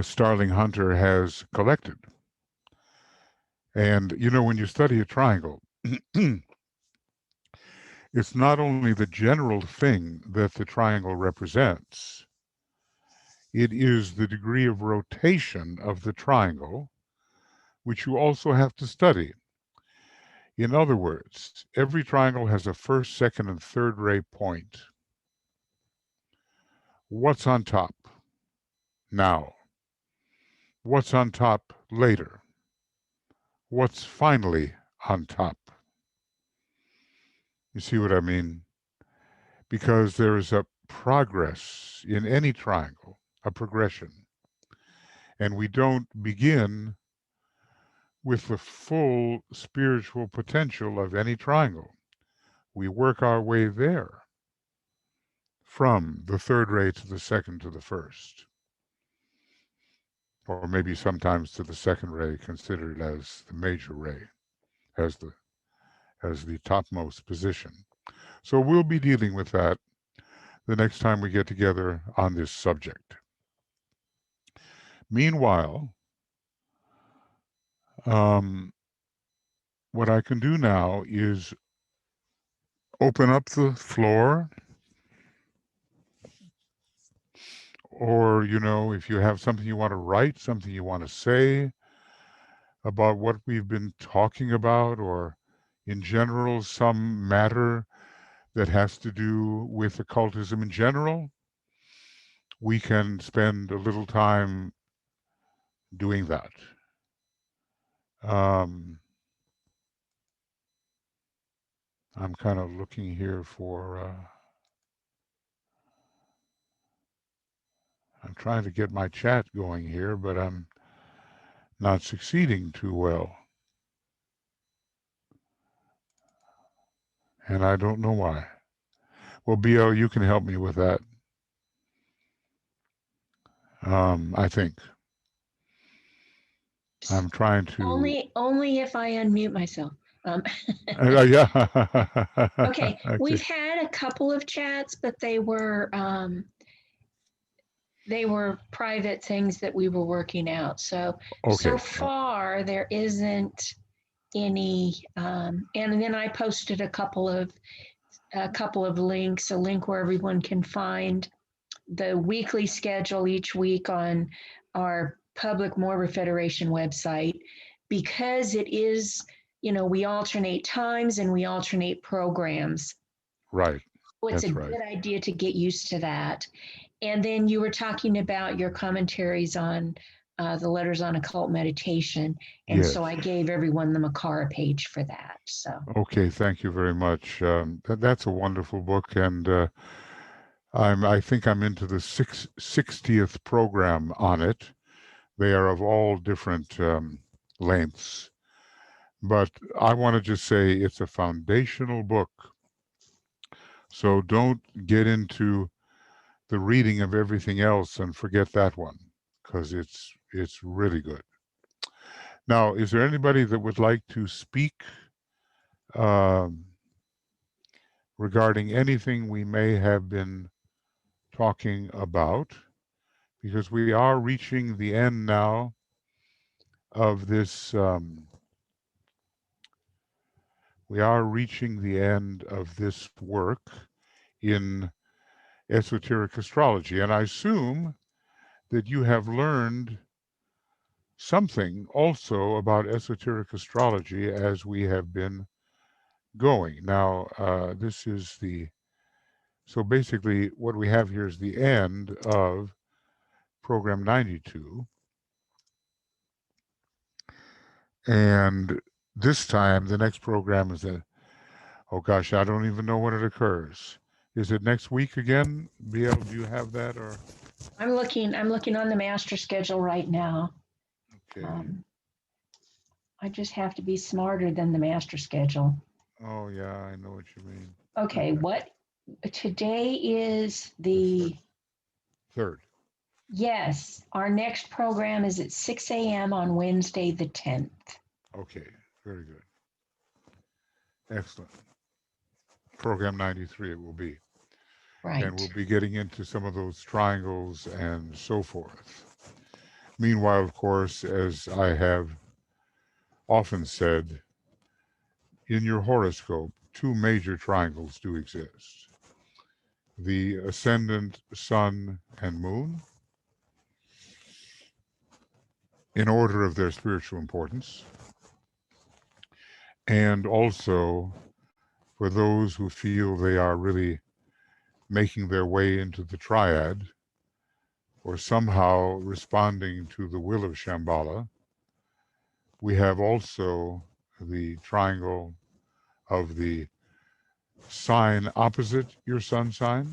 Starling Hunter has collected. And, you know, when you study a triangle, it's not only the general thing that the triangle represents, it is the degree of rotation of the triangle, which you also have to study. In other words, every triangle has a first, second, and third ray point. What's on top now? What's on top later? What's finally on top? You see what I mean? Because there is a progress in any triangle. a progression. And we don't begin with the full spiritual potential of any triangle. We work our way there from the third ray to the second to the first, or maybe sometimes to the second ray, considered as the major ray, as the topmost position. So we'll be dealing with that the next time we get together on this subject. Meanwhile, what I can do now is open up the floor, or, if you have something you want to write, something you want to say about what we've been talking about, or in general, some matter that has to do with occultism in general, we can spend a little time doing that. I'm kind of looking here for, I'm trying to get my chat going here, but I'm not succeeding too well. And I don't know why. Well, BL, you can help me with that. I think. I'm trying to.
Only if I unmute myself.
Yeah.
Okay,
Okay.
we've had a couple of chats, but they were private things that we were working out. So
Okay.
far there isn't any. And then I posted a couple of links, a link where everyone can find the weekly schedule each week on our Public Mortar Federation website, because it is, we alternate times and we alternate programs.
Right.
So it's
That's
a
right.
good idea to get used to that. And then you were talking about your commentaries on the letters on occult meditation. And
Yes.
so I gave everyone the Makara page for that. So.
Okay. Thank you very much. That's a wonderful book, and I think I'm into the 60th program on it. They are of all different lengths, but I want to just say it's a foundational book. So don't get into the reading of everything else and forget that one, because it's really good. Now, is there anybody that would like to speak um, regarding anything we may have been talking about? Because we are reaching the end now of this. We are reaching the end of this work in esoteric astrology, and I assume that you have learned something also about esoteric astrology as we have been going. Now, this is so basically what we have here is the end of program 92. And this time, the next program is oh gosh, I don't even know when it occurs. Is it next week again? BL, do you have that, or?
I'm looking on the master schedule right now.
Okay.
I just have to be smarter than the master schedule.
Oh yeah, I know what you mean.
Okay, today is the
third.
Yes, our next program is at 6 a.m. on Wednesday, the 10th.
Okay, very good. Excellent. Program 93 it will be.
Right.
And we'll be getting into some of those triangles and so forth. Meanwhile, of course, as I have often said, in your horoscope, two major triangles do exist. The ascendant sun and moon, in order of their spiritual importance, and also for those who feel they are really making their way into the triad, or somehow responding to the will of Shambhala, we have also the triangle of the sign opposite your sun sign,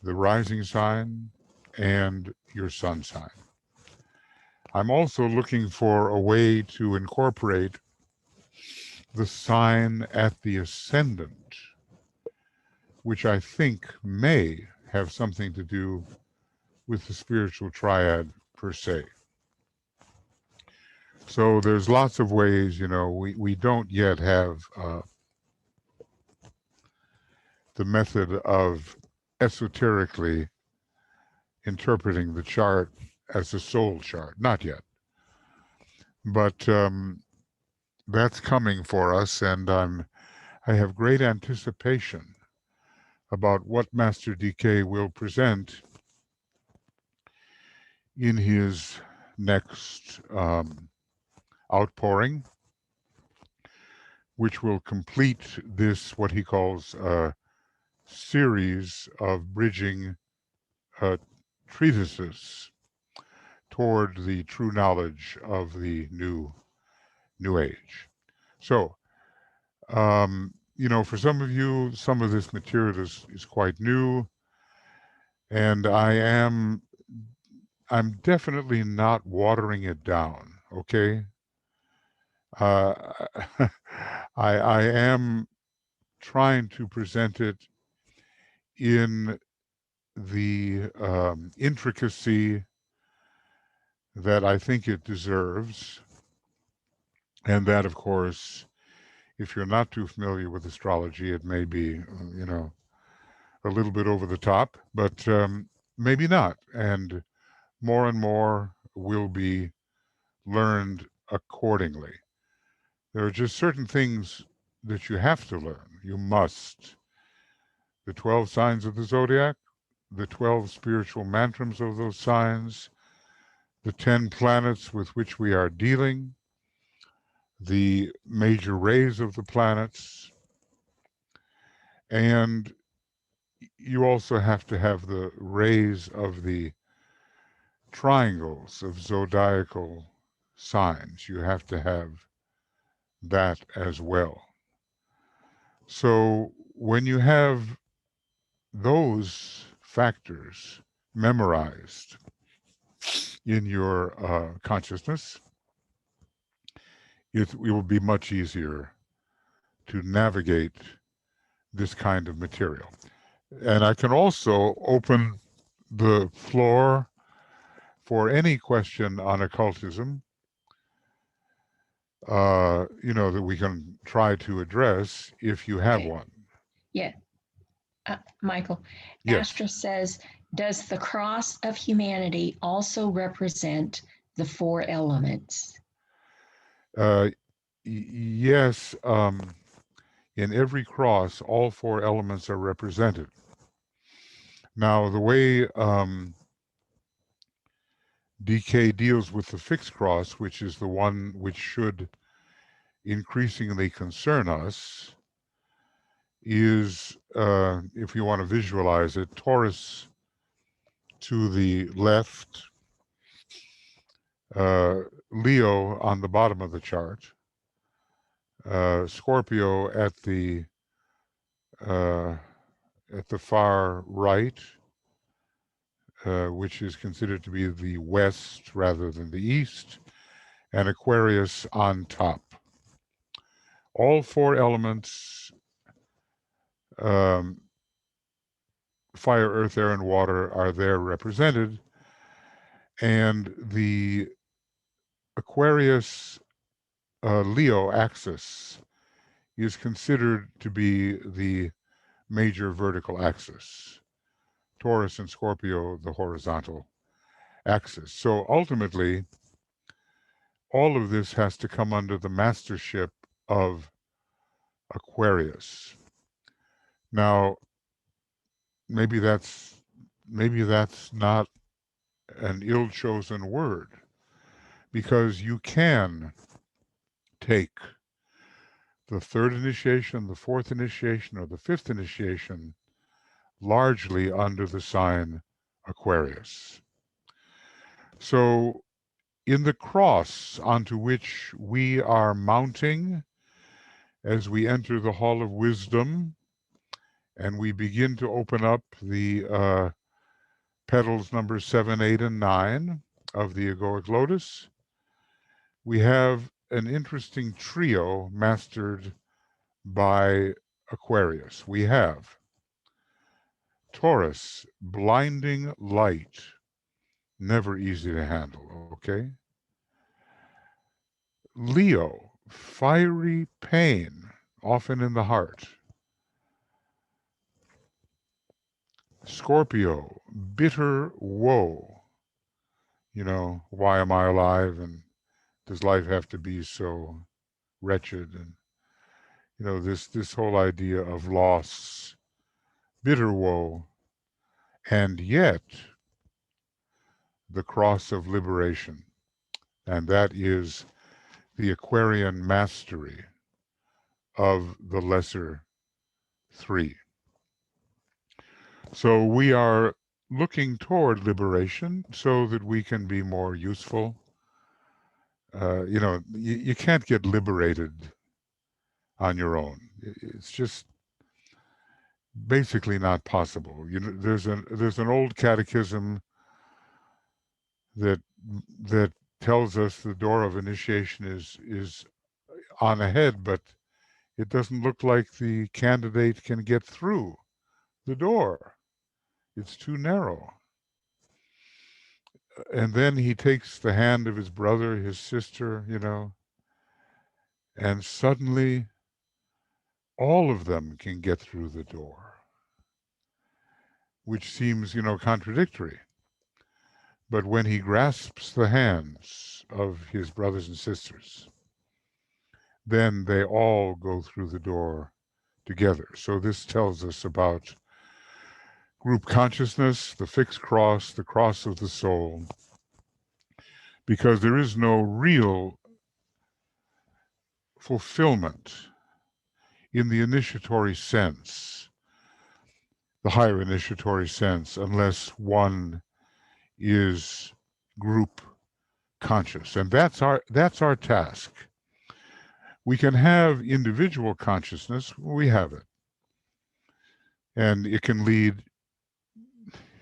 the rising sign, and your sun sign. I'm also looking for a way to incorporate the sign at the ascendant, which I think may have something to do with the spiritual triad per se. So there's lots of ways, we don't yet have the method of esoterically interpreting the chart as a soul chart, not yet. But that's coming for us, and I have great anticipation about what Master DK will present in his next outpouring, which will complete this, what he calls a series of bridging treatises toward the true knowledge of the new age. So, for some of you, some of this material is quite new, and I'm definitely not watering it down, okay? I am trying to present it in the intricacy that I think it deserves, and that, of course, if you're not too familiar with astrology, it may be, a little bit over the top, but maybe not. And more will be learned accordingly. There are just certain things that you have to learn. You must. The 12 signs of the zodiac, the 12 spiritual mantrams of those signs, the 10 planets with which we are dealing, the major rays of the planets, and you also have to have the rays of the triangles of zodiacal signs. You have to have that as well. So when you have those factors memorized in your consciousness, it will be much easier to navigate this kind of material. And I can also open the floor for any question on occultism, that we can try to address if you have
Okay.
one.
Yeah. Michael,
Yes.
Astra says, does the cross of humanity also represent the four elements?
Yes. In every cross, all four elements are represented. Now, the way DK deals with the fixed cross, which is the one which should increasingly concern us, is, if you want to visualize it, Taurus to the left, Leo on the bottom of the chart, Scorpio at the far right, which is considered to be the west rather than the east, and Aquarius on top. All four elements, fire, earth, air, and water, are there represented, and the Aquarius Leo axis is considered to be the major vertical axis. Taurus and Scorpio, the horizontal axis. So ultimately, all of this has to come under the mastership of Aquarius. Now, maybe that's not an ill-chosen word, because you can take the third initiation, the fourth initiation, or the fifth initiation largely under the sign Aquarius. So in the cross onto which we are mounting as we enter the Hall of Wisdom and we begin to open up the petals number 7, 8, and 9 of the egoic lotus, we have an interesting trio mastered by Aquarius. We have Taurus, blinding light, never easy to handle, okay? Leo, fiery pain, often in the heart. Scorpio, bitter woe. You know, why am I alive and does life have to be so wretched? And you know, this whole idea of loss, bitter woe, and yet the cross of liberation. And that is the Aquarian mastery of the lesser three. So we are looking toward liberation so that we can be more useful. You know, you can't get liberated on your own. It's just basically not possible. You know, there's an old catechism that that tells us the door of initiation is on ahead, but it doesn't look like the candidate can get through the door. It's too narrow. And then he takes the hand of his brother, his sister, you know, and suddenly all of them can get through the door, which seems, you know, contradictory. But when he grasps the hands of his brothers and sisters, then they all go through the door together. So this tells us about group consciousness, the fixed cross, the cross of the soul, because there is no real fulfillment in the initiatory sense, the higher initiatory sense, unless one is group conscious. And that's our task. We can have individual consciousness, we have it. And it can lead,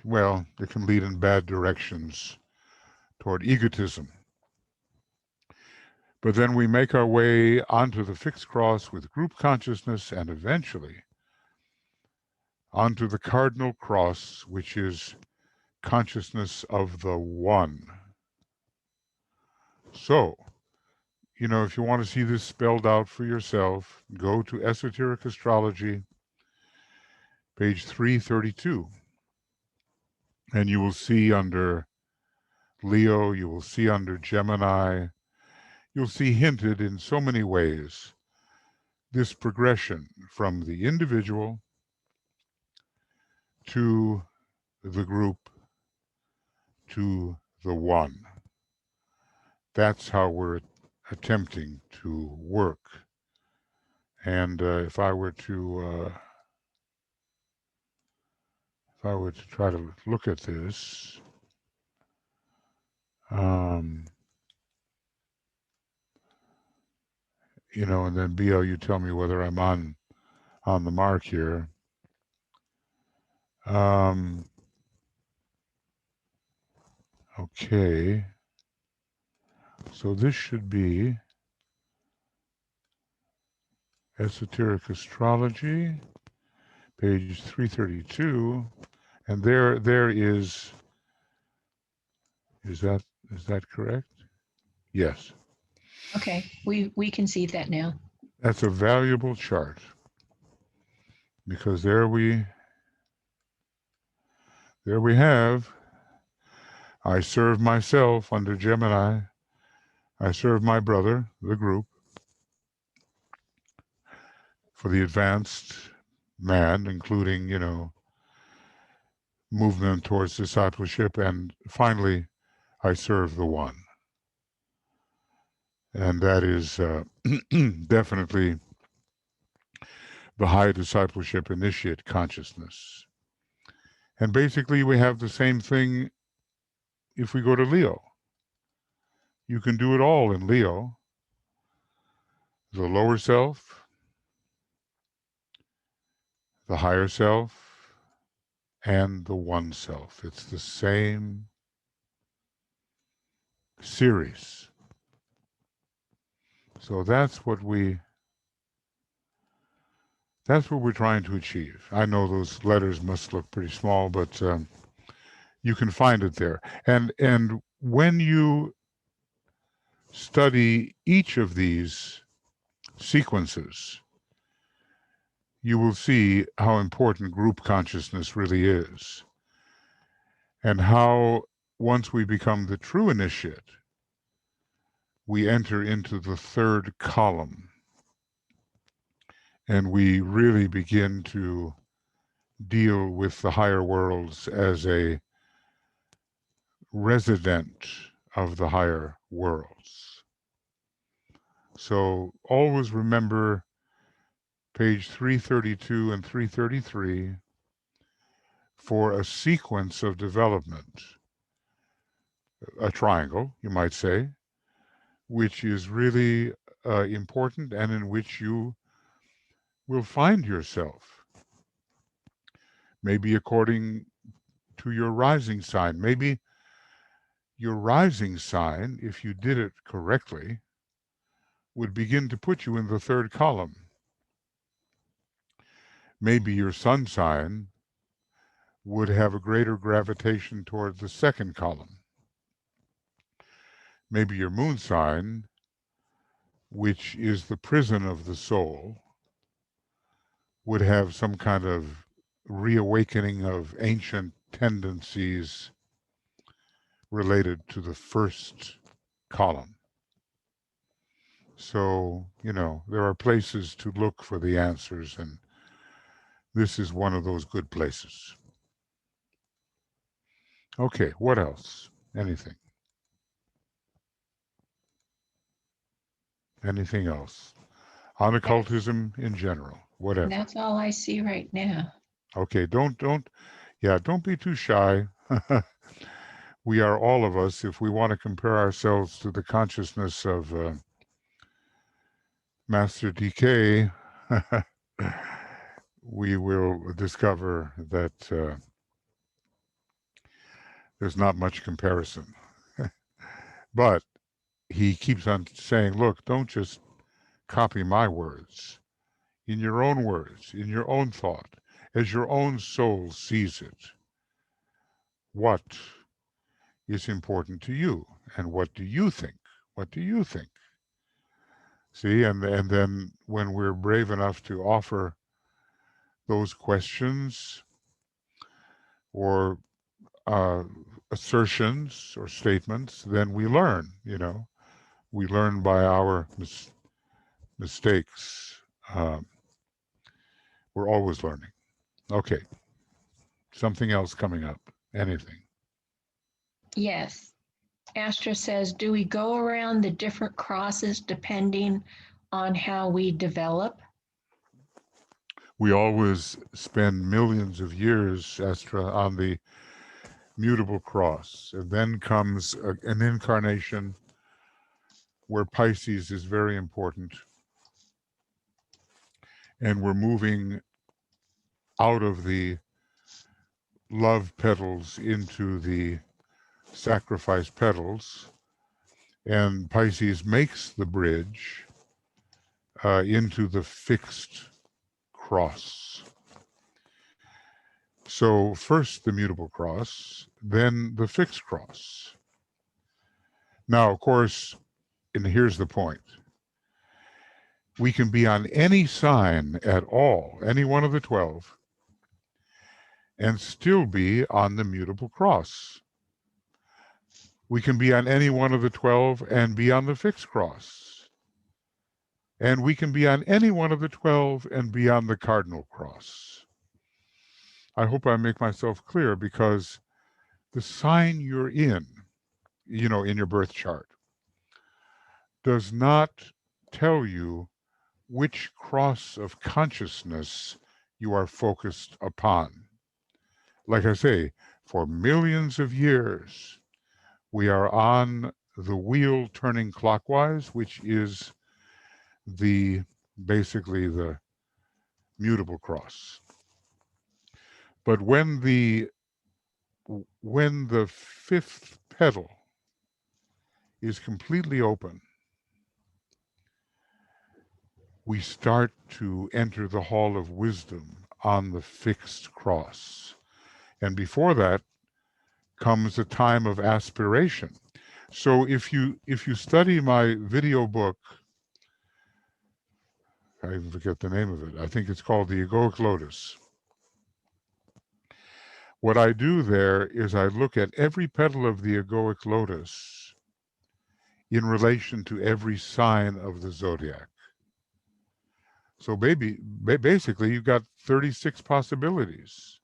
well, it can lead in bad directions toward egotism. But then we make our way onto the fixed cross with group consciousness and eventually onto the cardinal cross, which is consciousness of the one. So, you know, if you want to see this spelled out for yourself, go to Esoteric Astrology, page 332, and you will see under Leo, you will see under Gemini, you'll see hinted in so many ways this progression from the individual to the group to the one. That's how we're attempting to work. And if I were to try to look at this, you know, and then BL, you tell me whether I'm on the mark here. Okay. So this should be Esoteric Astrology, page 332, and there is that correct? Yes.
Okay, we can see that now.
That's a valuable chart because there we have, I serve myself under Gemini. I serve my brother, the group, for the advanced man, including, you know, movement towards discipleship. And finally, I serve the one. And that is definitely the high discipleship initiate consciousness. And basically, we have the same thing if we go to Leo. You can do it all in Leo. The lower self, the higher self, and the one self. It's the same series. So that's what we're trying to achieve. I know those letters must look pretty small, but you can find it there. And when you study each of these sequences, you will see how important group consciousness really is, and how once we become the true initiate, we enter into the third column, and we really begin to deal with the higher worlds as a resident of the higher worlds. So always remember page 332 and 333 for a sequence of development, a triangle, you might say, which is really important and in which you will find yourself. Maybe according to your rising sign. Maybe your rising sign, if you did it correctly, would begin to put you in the third column. Maybe your sun sign would have a greater gravitation toward the second column. Maybe your moon sign, which is the prison of the soul, would have some kind of reawakening of ancient tendencies related to the first column. So, there are places to look for the answers, and this is one of those good places. Okay, what else? Anything? Anything else? On occultism in general, whatever.
That's all I see right now.
Okay, don't be too shy. We are all of us, if we want to compare ourselves to the consciousness of Master DK, we will discover that there's not much comparison. But he keeps on saying, look, don't just copy my words. In your own words, in your own thought, as your own soul sees it, what is important to you, and what do you think? What do you think? See, and then when we're brave enough to offer those questions or assertions or statements, then we learn. We learn by our mistakes. We're always learning. Okay, something else coming up. Anything?
Yes. Astra says, do we go around the different crosses depending on how we develop?
We always spend millions of years, Astra, on the mutable cross. And then comes an incarnation where Pisces is very important. And we're moving out of the love petals into the sacrifice petals. And Pisces makes the bridge into the fixed cross. So first the mutable cross, then the fixed cross. Now, of course, and here's the point. We can be on any sign at all, any one of the 12, and still be on the mutable cross. We can be on any one of the 12 and be on the fixed cross. And we can be on any one of the 12 and be on the cardinal cross. I hope I make myself clear, because the sign you're in your birth chart, does not tell you which cross of consciousness you are focused upon. Like I say, for millions of years, we are on the wheel turning clockwise, which is basically the mutable cross. But when the fifth petal is completely open, we start to enter the hall of wisdom on the fixed cross. And before that comes a time of aspiration. So if you study my video book, I even forget the name of it. I think it's called The Egoic Lotus. What I do there is I look at every petal of the egoic lotus in relation to every sign of the zodiac. So basically, you've got 36 possibilities.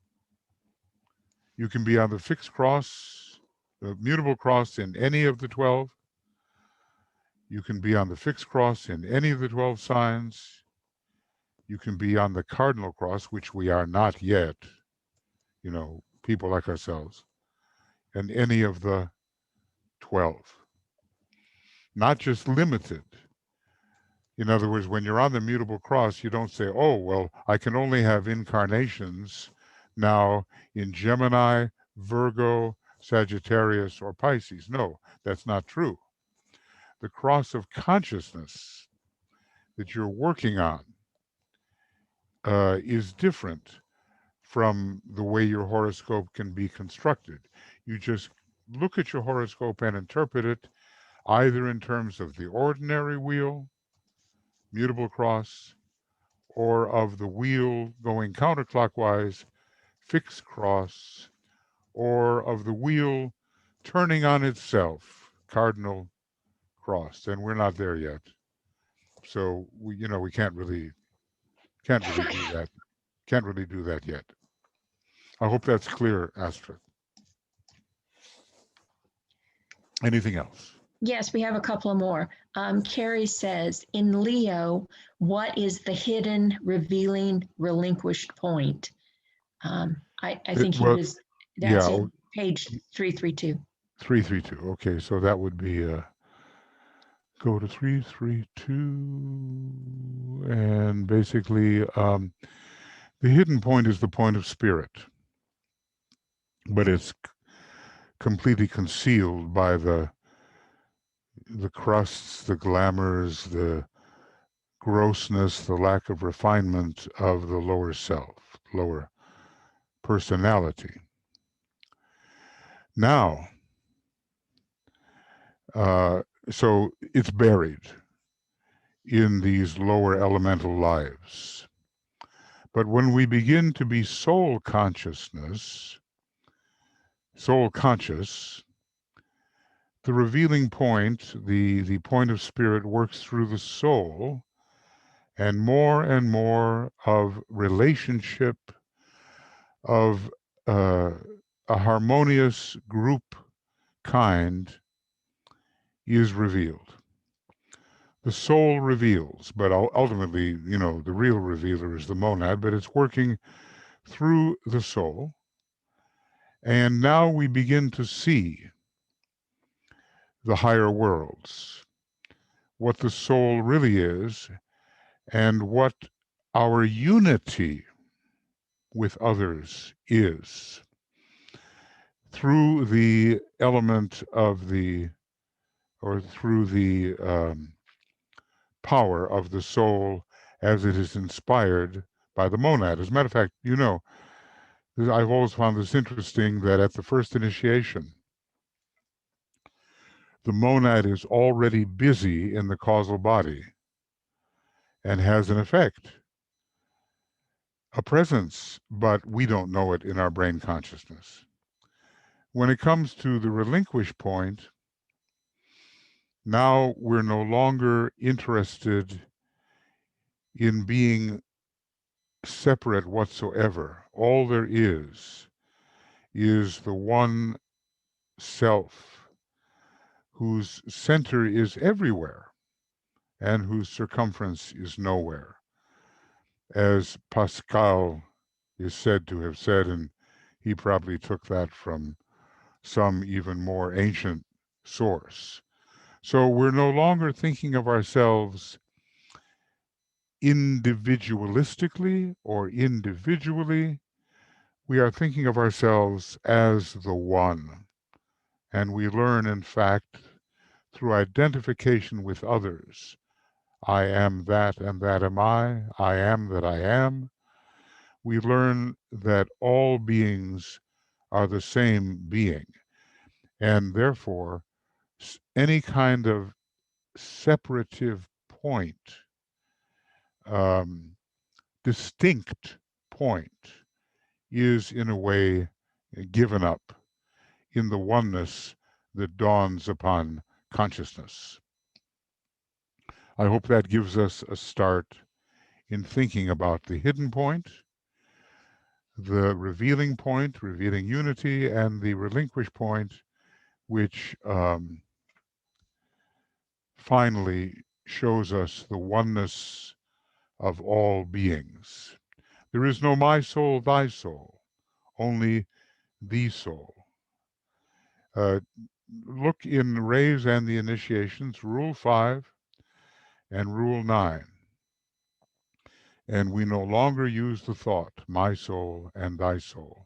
You can be on the fixed cross, the mutable cross in any of the 12. You can be on the fixed cross in any of the 12 signs. You can be on the cardinal cross, which we are not yet, people like ourselves, and any of the 12. Not just limited. In other words, when you're on the mutable cross, you don't say, oh, well, I can only have incarnations now in Gemini, Virgo, Sagittarius, or Pisces. No, that's not true. The cross of consciousness that you're working on is different from the way your horoscope can be constructed. You just look at your horoscope and interpret it either in terms of the ordinary wheel, mutable cross, or of the wheel going counterclockwise, fixed cross, or of the wheel turning on itself, cardinal cross. And we're not there yet. So we can't really do that. Can't really do that yet. I hope that's clear, Astrid. Anything else?
Yes, we have a couple of more. Carrie says, in Leo, what is the hidden, revealing, relinquished point? I think that's
Yeah,
in page 332.
332. Okay, so that would be go to 332, and basically the hidden point is the point of spirit, but it's completely concealed by the crusts, the glamours, the grossness, the lack of refinement of the lower self, lower personality. Now, so it's buried in these lower elemental lives. But when we begin to be soul conscious, the revealing point, the point of spirit works through the soul, and more of relationship, of a harmonious group kind is revealed. The soul reveals, but ultimately, the real revealer is the monad, but it's working through the soul. And now we begin to see the higher worlds, what the soul really is, and what our unity with others is through the element of through the power of the soul as it is inspired by the monad. As a matter of fact, I've always found this interesting that at the first initiation, the monad is already busy in the causal body and has an effect, a presence, but we don't know it in our brain consciousness. When it comes to the relinquish point, now we're no longer interested in being separate whatsoever. All there is the one self whose center is everywhere and whose circumference is nowhere. As Pascal is said to have said, and he probably took that from some even more ancient source. So we're no longer thinking of ourselves individualistically or individually. we are thinking of ourselves as the one, and we learn, in fact, through identification with others. I am that, and that am I am that I am. We learn that all beings are the same being, and therefore, any kind of separative point, um, distinct point, is in a way given up in the oneness that dawns upon consciousness. I hope that gives us a start in thinking about the hidden point, the revealing point, revealing unity, and the relinquished point, which finally shows us the oneness of all beings. There is no my soul, thy soul, only the soul. Uh, look in Rays and the Initiations, Rule 5 and Rule 9, and we no longer use the thought, my soul and thy soul,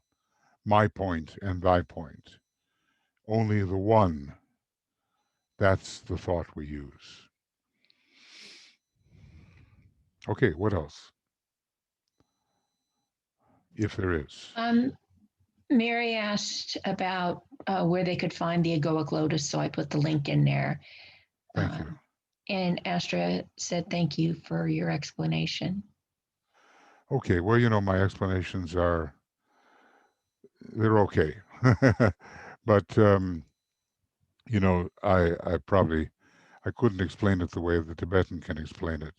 my point and thy point. Only the one, that's the thought we use. Okay, what else? If there is.
Mary asked about where they could find the egoic lotus, so I put the link in there.
Thank you.
And Astra said, thank you for your explanation.
Okay, well, my explanations are, they're okay. But, I couldn't explain it the way the Tibetan can explain it.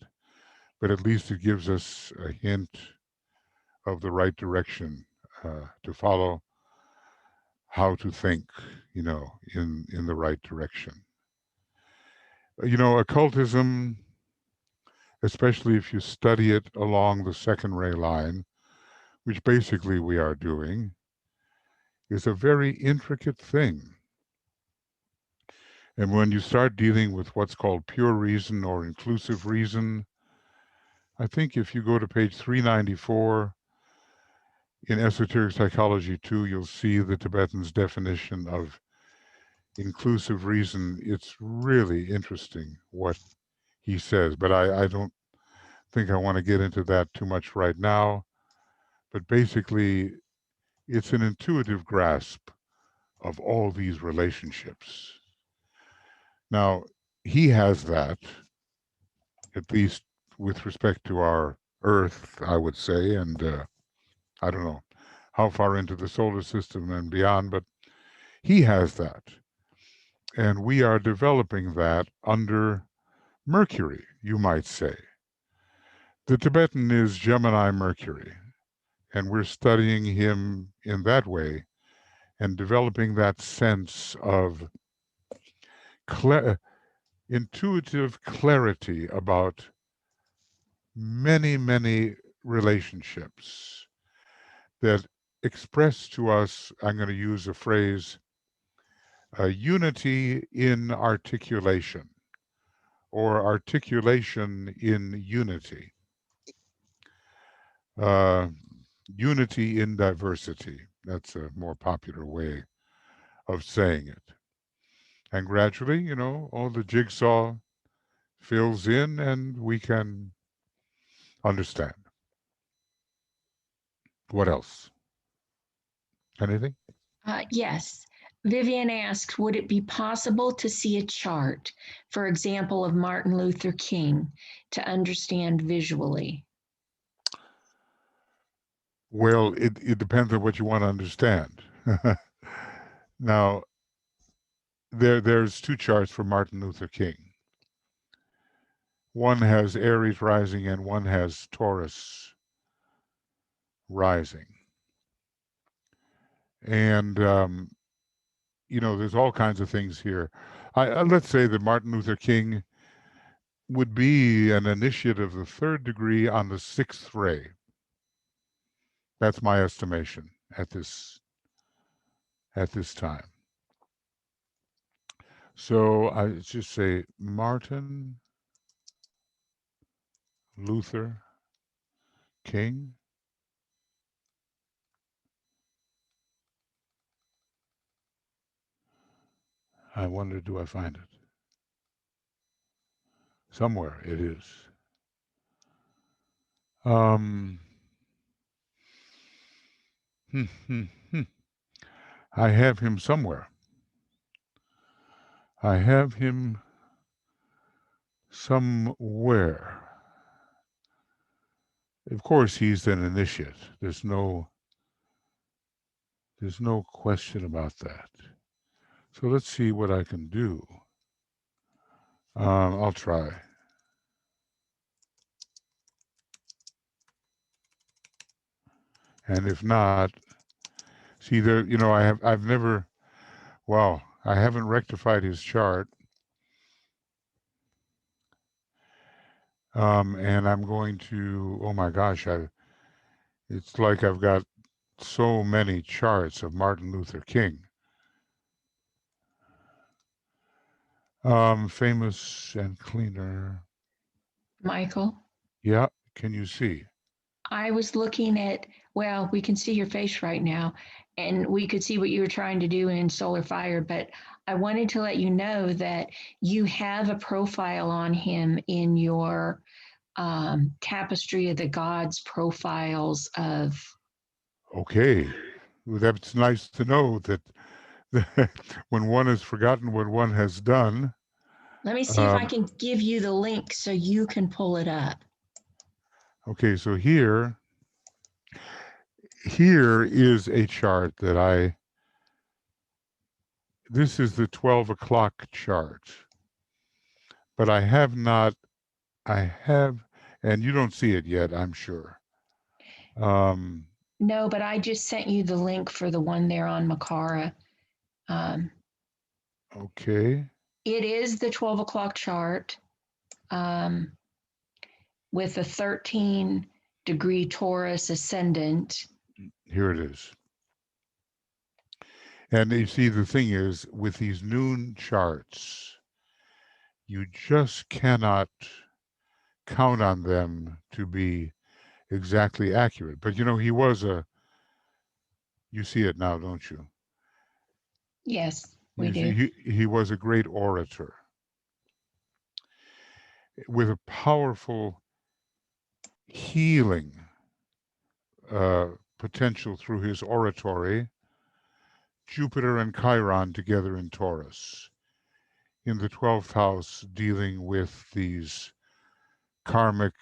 But at least it gives us a hint of the right direction to follow, how to think, in the right direction. Occultism, especially if you study it along the second ray line, which basically we are doing, is a very intricate thing. And when you start dealing with what's called pure reason or inclusive reason, I think if you go to page 394 in Esoteric Psychology 2, you'll see the Tibetan's definition of inclusive reason. It's really interesting what he says, but I don't think I want to get into that too much right now. But basically, it's an intuitive grasp of all these relationships. Now, he has that, at least with respect to our Earth, I would say, and I don't know how far into the solar system and beyond, but he has that. And we are developing that under Mercury, you might say. The Tibetan is Gemini Mercury, and we're studying him in that way and developing that sense of intuitive clarity about many, many relationships that express to us, I'm going to use a phrase, unity in articulation or articulation in unity, uh, unity in diversity. That's a more popular way of saying it. And gradually, all the jigsaw fills in and we can understand. What else? Anything?
Yes. Vivian asked, would it be possible to see a chart, for example, of Martin Luther King, to understand visually?
Well, it depends on what you want to understand. Now, there's two charts for Martin Luther King. One has Aries rising and one has Taurus rising. And, there's all kinds of things here. Let's say that Martin Luther King would be an initiate of the third degree on the sixth ray. That's my estimation at this time. So I just say Martin Luther King I wonder, do I find it? Somewhere it is. Um, hmm, hmm, hmm. I have him somewhere. I have him somewhere. Of course, he's an initiate. There's no question about that. So let's see what I can do. I'll try. And if not, see there, I've never, wow, I haven't rectified his chart. And I'm going to, oh my gosh, it's like I've got so many charts of Martin Luther King. Famous and cleaner.
Michael,
Yeah, can you see?
I was looking at, well, we can see your face right now, and we could see what you were trying to do in Solar Fire, but I wanted to let you know that you have a profile on him in your Tapestry of the Gods profiles of.
Okay. Well, that's nice to know that when one has forgotten what one has done.
Let me see if I
Um,
can give you the link so you can pull it up.
okay, so here is a chart that this is the 12 o'clock chart, but I have, and you don't see it yet, I'm sure. Um,
No, but I just sent you the link for the one there on Makara. Um,
okay,
it is the 12 o'clock chart um, with a 13-degree Taurus ascendant.
here it is. And you see, the thing is, with these noon charts, you just cannot count on them to be exactly accurate. But you see it now, don't you?
Yes, we
You see,
do.
he was a great orator with a powerful healing uh, potential through his oratory. Jupiter and Chiron together in Taurus, in the 12th house, dealing with these karmic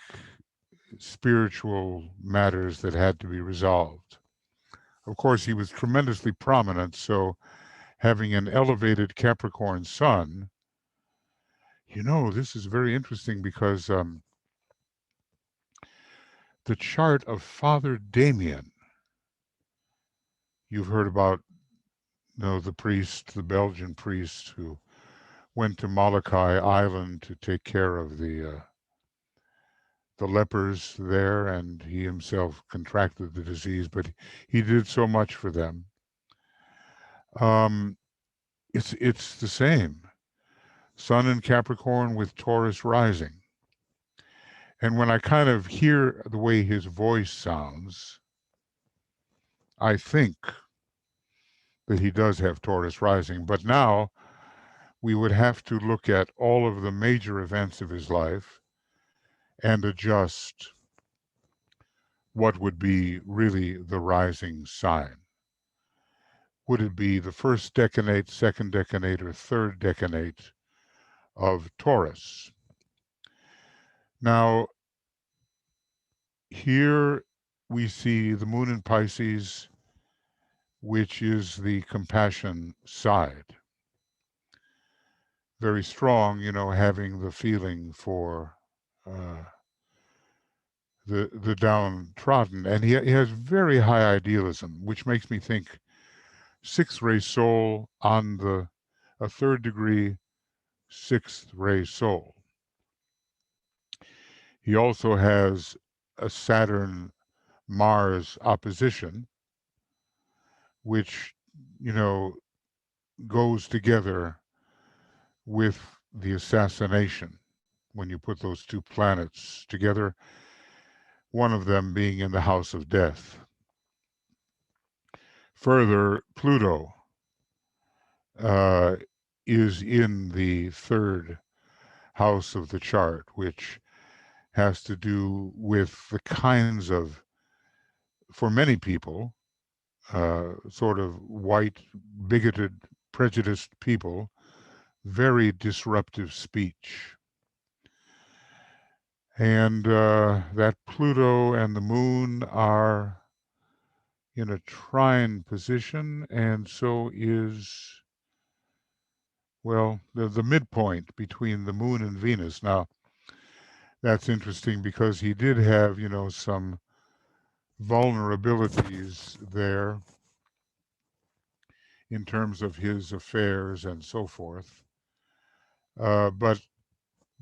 spiritual matters that had to be resolved. Of course, he was tremendously prominent, so having an elevated Capricorn sun, this is very interesting because the chart of Father Damien, you've heard about, the priest, the Belgian priest who went to Molokai Island to take care of the lepers there, and he himself contracted the disease, but he did so much for them. Um, it's the same. Sun in Capricorn with Taurus rising. And when I kind of hear the way his voice sounds, I think that he does have Taurus rising. But now we would have to look at all of the major events of his life and adjust what would be really the rising sign. Would it be the first decanate, second decanate, or third decanate of Taurus? Now, here we see the moon in Pisces, which is the compassion side. Very strong, having the feeling for uh, the downtrodden. And he has very high idealism, which makes me think sixth ray soul on a third degree sixth ray soul. He also has a Saturn Mars opposition, which, you know, goes together with the assassination when you put those two planets together, one of them being in the house of death. Further, Pluto uh, is in the third house of the chart, which has to do with the kinds of, for many people, sort of white, bigoted, prejudiced people, very disruptive speech. And that Pluto and the moon are in a trine position, and so is, well, the midpoint between the moon and Venus. Now, that's interesting because he did have, some vulnerabilities there in terms of his affairs and so forth. But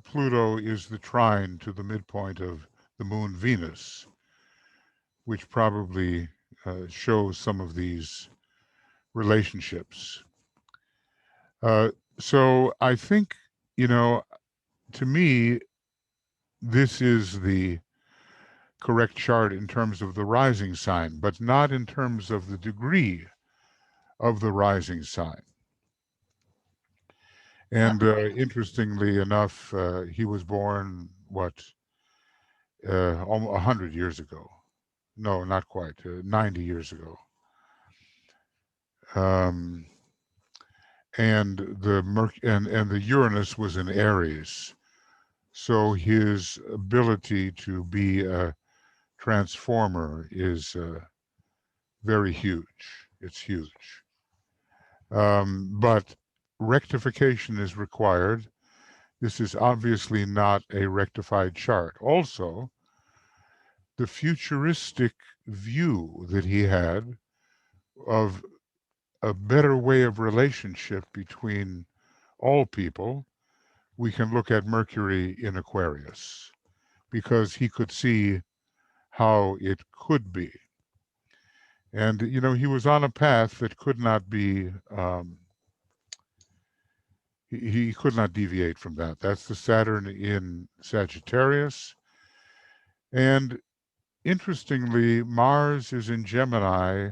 Pluto is the trine to the midpoint of the moon Venus, which probably shows some of these relationships. Uh, so I think, you know, to me, this is the correct chart in terms of the rising sign, but not in terms of the degree of the rising sign. And interestingly enough, he was born, what, almost 100 years ago. No, not quite, 90 years ago. Um, and and the Uranus was in Aries. So his ability to be a transformer is very huge. It's huge. But rectification is required. This is obviously not a rectified chart. Also, the futuristic view that he had of a better way of relationship between all people, we can look at Mercury in Aquarius because he could see how it could be. And, he was on a path that could not be, he could not deviate from that. That's the Saturn in Sagittarius. And interestingly, Mars is in Gemini.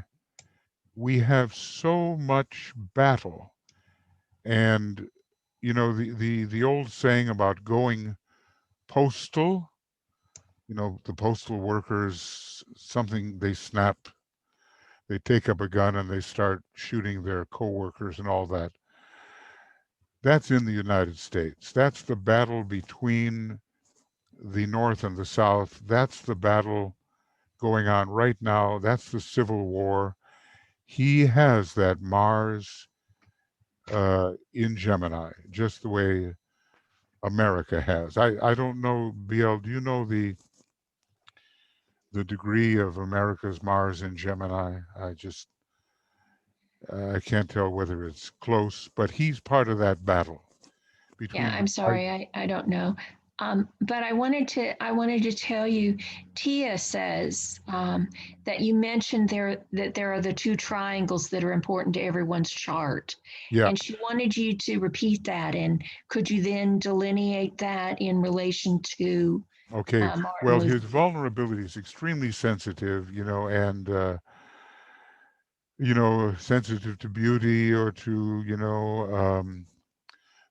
We have so much battle. And, the old saying about going postal, the postal workers, something they snap, they take up a gun and they start shooting their coworkers and all that. That's in the United States. That's the battle between the North and the South. That's the battle going on right now. That's the Civil War. He has that Mars in Gemini, just the way America has. I don't know, BL, do you know the degree of America's Mars in Gemini? I can't tell whether it's close, but he's part of that battle
Yeah,
between the
I'm
right.
sorry, I don't know. But I wanted to tell you, Tia says that you mentioned that there are the two triangles that are important to everyone's chart,
Yeah.
and she wanted you to repeat that. And could you then delineate that in relation to
Okay.
Martin
Well,
Luther?
his vulnerability is extremely sensitive, and sensitive to beauty or to,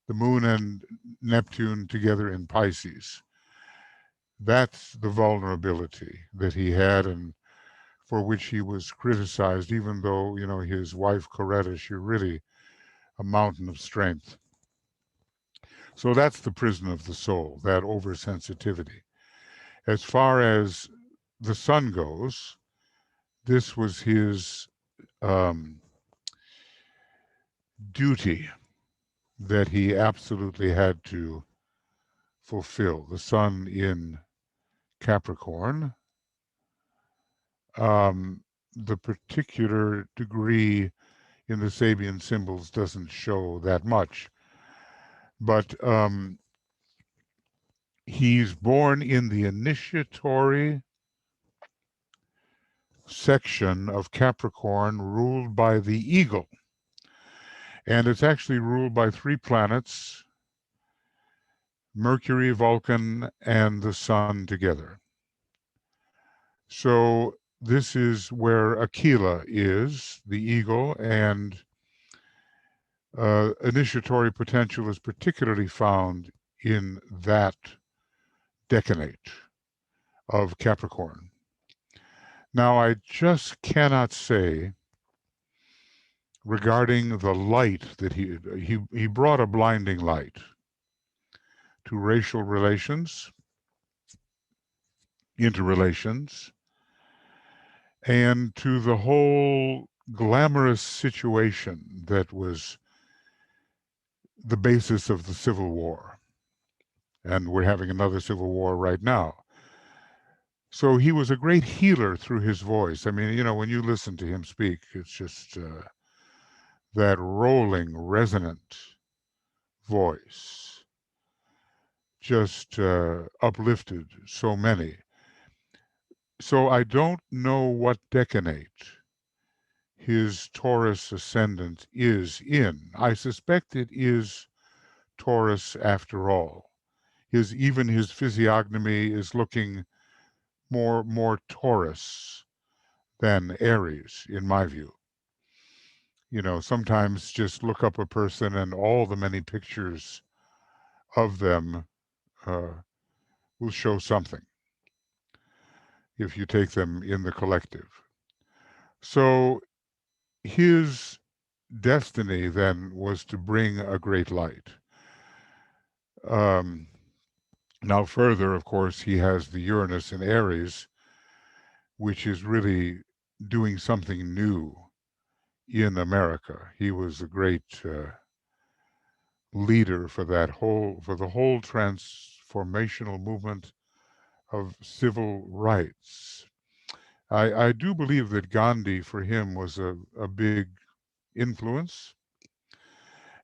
the moon and Neptune together in Pisces. That's the vulnerability that he had and for which he was criticized, even though, his wife Coretta, she really a mountain of strength. So that's the prison of the soul, that oversensitivity. As far as the sun goes, this was his um, duty that he absolutely had to fulfill. The sun in Capricorn, the particular degree in the Sabian symbols doesn't show that much, but he's born in the initiatory section of Capricorn ruled by the eagle. And it's actually ruled by three planets, Mercury, Vulcan, and the sun together. So this is where Aquila is, the eagle, and initiatory potential is particularly found in that decanate of Capricorn. Now, I just cannot say regarding the light that he brought a blinding light to racial relations, interrelations, and to the whole glamorous situation that was the basis of the Civil War. And we're having another Civil War right now. So he was a great healer through his voice. I mean, when you listen to him speak, it's just that rolling, resonant voice just uplifted so many. So I don't know what decanate his Taurus ascendant is in. I suspect it is Taurus after all. Even his physiognomy is looking more Taurus than Aries, in my view. Sometimes just look up a person and all the many pictures of them uh, will show something if you take them in the collective. So his destiny then was to bring a great light. Um, Now, further, of course, he has the Uranus in Aries, which is really doing something new in America. He was a great leader for the whole transformational movement of civil rights. I do believe that Gandhi, for him, was a big influence.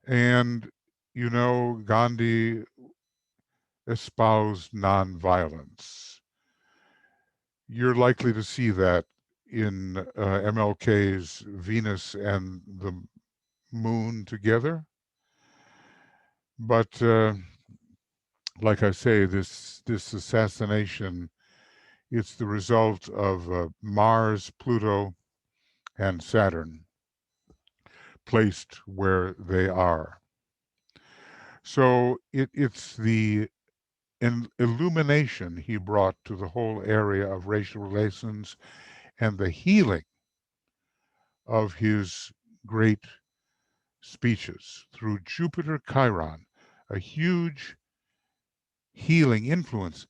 And, Gandhi espoused nonviolence. You're likely to see that in MLK's Venus and the Moon together. But like I say, this assassination, it's the result of Mars, Pluto, and Saturn placed where they are. So it's the illumination he brought to the whole area of racial relations and the healing of his great speeches through Jupiter Chiron, a huge healing influence,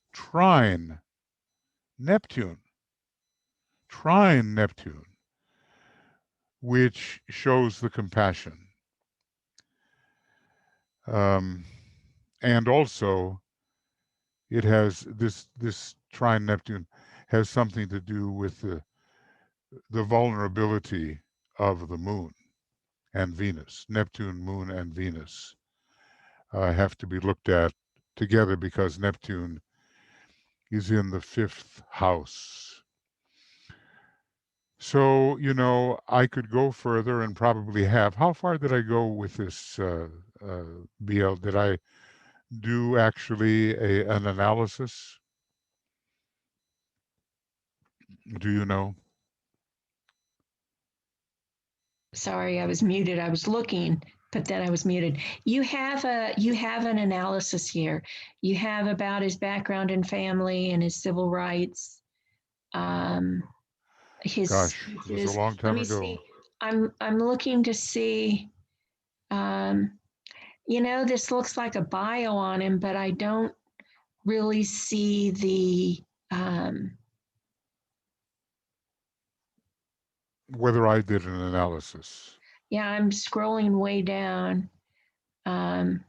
Neptune, trine Neptune, which shows the compassion. Um, and also, it has this trine Neptune has something to do with the vulnerability of the moon and Venus. Neptune, moon, and Venus have to be looked at together because Neptune is in the fifth house. So, I could go further and probably have. How far did I go with this, BL? Did I do actually an analysis? Do you know?
Sorry, I was muted. I was looking, but then I was muted. You have an analysis here. You have about his background and family and his civil rights. Um, his
Gosh, it was a
speeches.
long
Let
time
me see.
ago.
I'm looking to see. Um, this looks like a bio on him, but I don't really see the.
Whether I did an analysis.
Yeah, I'm scrolling way down. Um,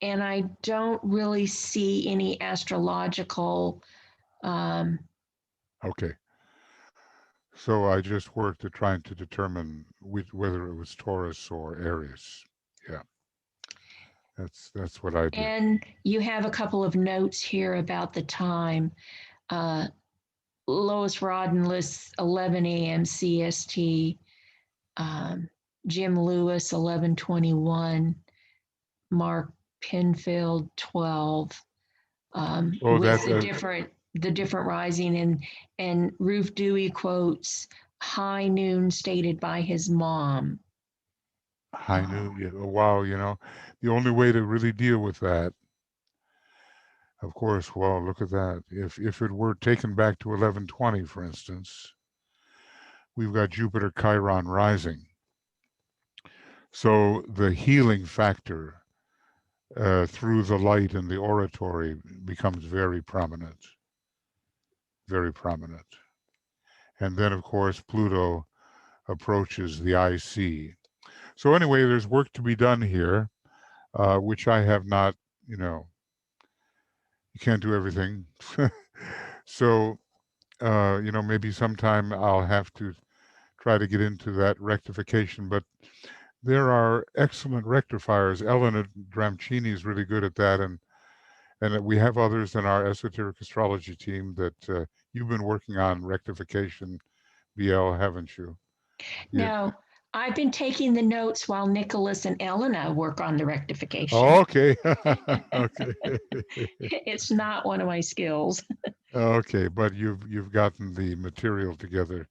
and I don't really see any astrological. Um,
Okay. So I just worked at trying to determine whether it was Taurus or Aries. Yeah, that's what I did.
and you have a couple of notes here about the time. Uh, Lois Rodden lists 11 a.m. CST. Um, Jim Lewis 11:21. Mark Penfield 12.
Oh,
With
that
the different rising, and Ruth Dewey quotes high noon stated by his mom.
I knew, wow, the only way to really deal with that, of course, well, look at that. If it were taken back to 1120, for instance, we've got Jupiter Chiron rising. So the healing factor through the light and the oratory becomes very prominent, very prominent. And then, of course, Pluto approaches the IC. So anyway, there's work to be done here, which I have not, you know, you can't do everything. So, maybe sometime I'll have to try to get into that rectification. But there are excellent rectifiers. Elena Dramcini is really good at that, and we have others in our esoteric astrology team that you've been working on rectification, BL, haven't you? You
No, I've been taking the notes while Nicholas and Elena work on the
oh,
rectification.
okay. Okay.
It's not one of my skills.
Okay, but you've gotten the material together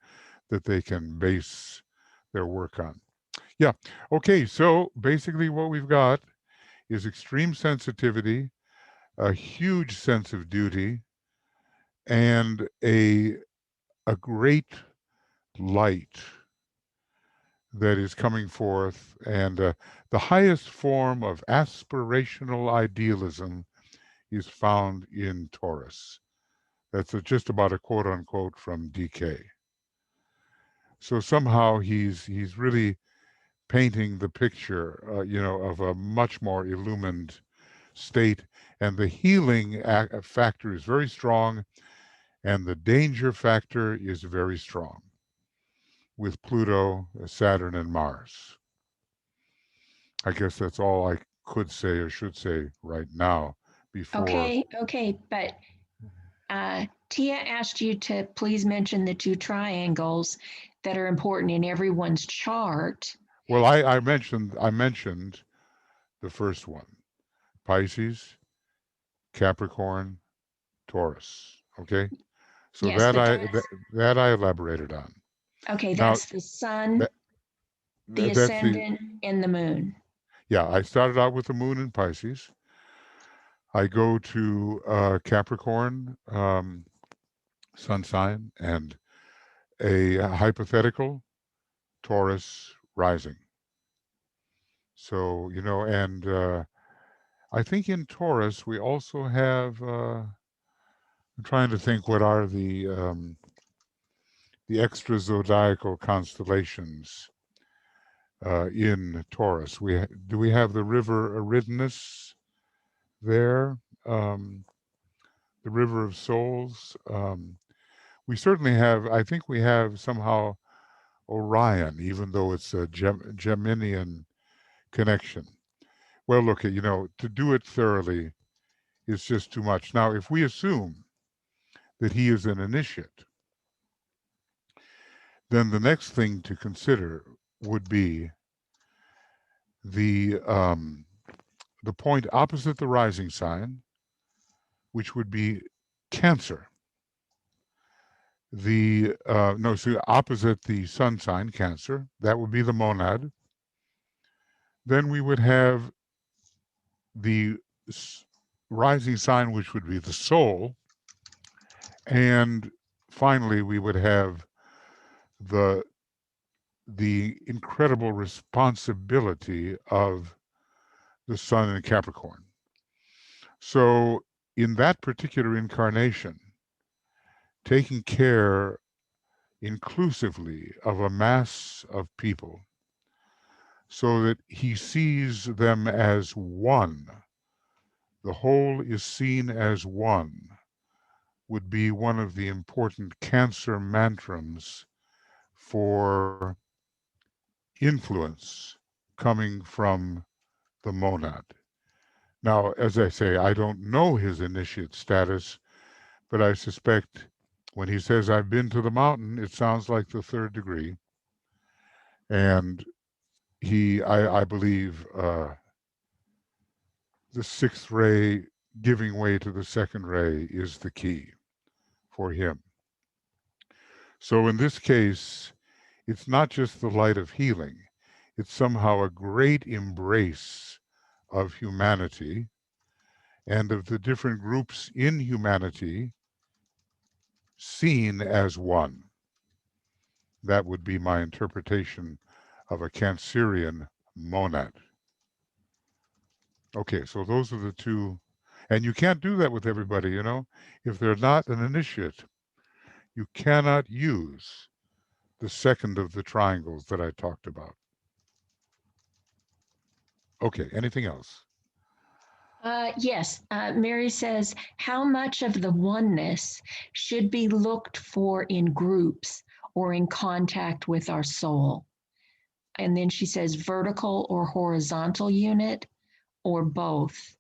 that they can base their work on. Yeah. Okay, so basically what we've got is extreme sensitivity, a huge sense of duty, and a great light that is coming forth, and the highest form of aspirational idealism is found in Taurus. That's just about a quote unquote from DK. So somehow he's really painting the picture, of a much more illumined state, and the healing factor is very strong, and the danger factor is very strong with Pluto, Saturn, and Mars. I guess that's all I could say or should say right now before.
Okay, but Tia asked you to please mention the two triangles that are important in everyone's chart.
Well, I mentioned the first one: Pisces, Capricorn, Taurus. Okay, so
Yes, but
that I elaborated on. Now
that's the sun,
that,
the
that's the
ascendant, and the moon.
yeah. I started out with the moon in Pisces. I go to Capricorn sun sign and a hypothetical Taurus rising. So and I think in Taurus we also have. I'm trying to think what are the extra zodiacal constellations in Taurus. Do we have the river Eridanus there? Um, the river of souls. We certainly have. I think we have somehow Orion, even though it's a Geminian connection. Well, look, to do it thoroughly is just too much. Now, if we assume that he is an initiate, then the next thing to consider would be the um, the point opposite the rising sign, which would be Cancer. The no, so opposite the sun sign, Cancer, that would be the monad. Then we would have the rising sign, which would be the soul, and finally we would have the the incredible responsibility of the sun in Capricorn. So in that particular incarnation, taking care inclusively of a mass of people so that he sees them as one, the whole is seen as one, would be one of the important Cancer mantras for influence coming from the monad. Now, as I say, I don't know his initiate status, but I suspect when he says, I've been to the mountain, it sounds like the third degree. And I believe, the sixth ray giving way to the second ray is the key for him. So in this case, it's not just the light of healing, It's somehow a great embrace of humanity and of the different groups in humanity seen as one. That would be my interpretation of a Cancerian monad. Okay, so those are the two. And you can't do that with everybody, you know. If they're not an initiate, you cannot use the second of the triangles that I talked about. Okay, anything else?
Yes, Mary says, how much of the oneness should be looked for in groups or in contact with our soul? And then she says, vertical or horizontal unit or both?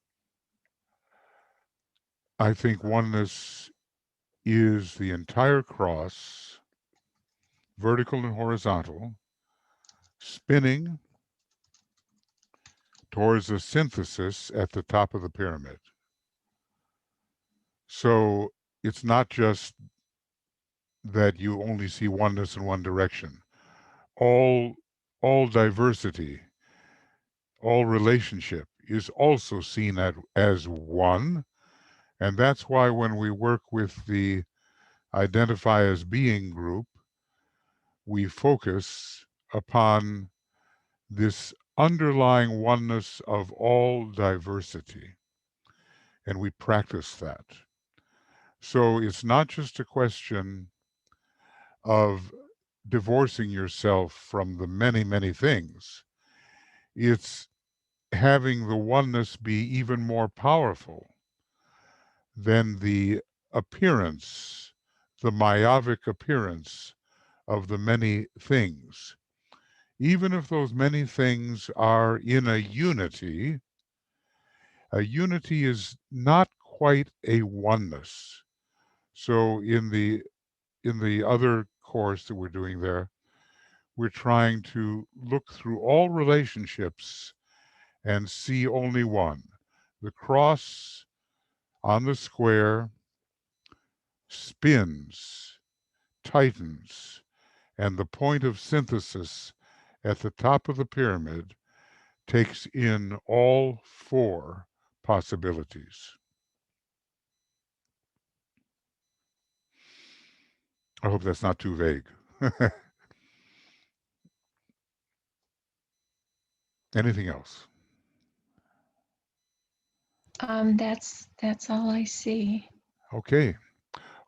I think oneness is the entire cross, vertical and horizontal, spinning towards a synthesis at the top of the pyramid. So it's not just that you only see oneness in one direction. All all diversity, all relationship is also seen as one, and that's why when we work with the identify as being group, we focus upon this underlying oneness of all diversity, and we practice that. So it's not just a question of divorcing yourself from the many, many things. It's having the oneness be even more powerful than the appearance, the myopic appearance of the many things. Even if those many things are in a unity is not quite a oneness. So in the other course that we're doing there, we're trying to look through all relationships and see only one. The cross on the square spins, tightens, and the point of synthesis at the top of the pyramid takes in all four possibilities. I hope that's not too vague. Anything else?
That's all I see.
Okay.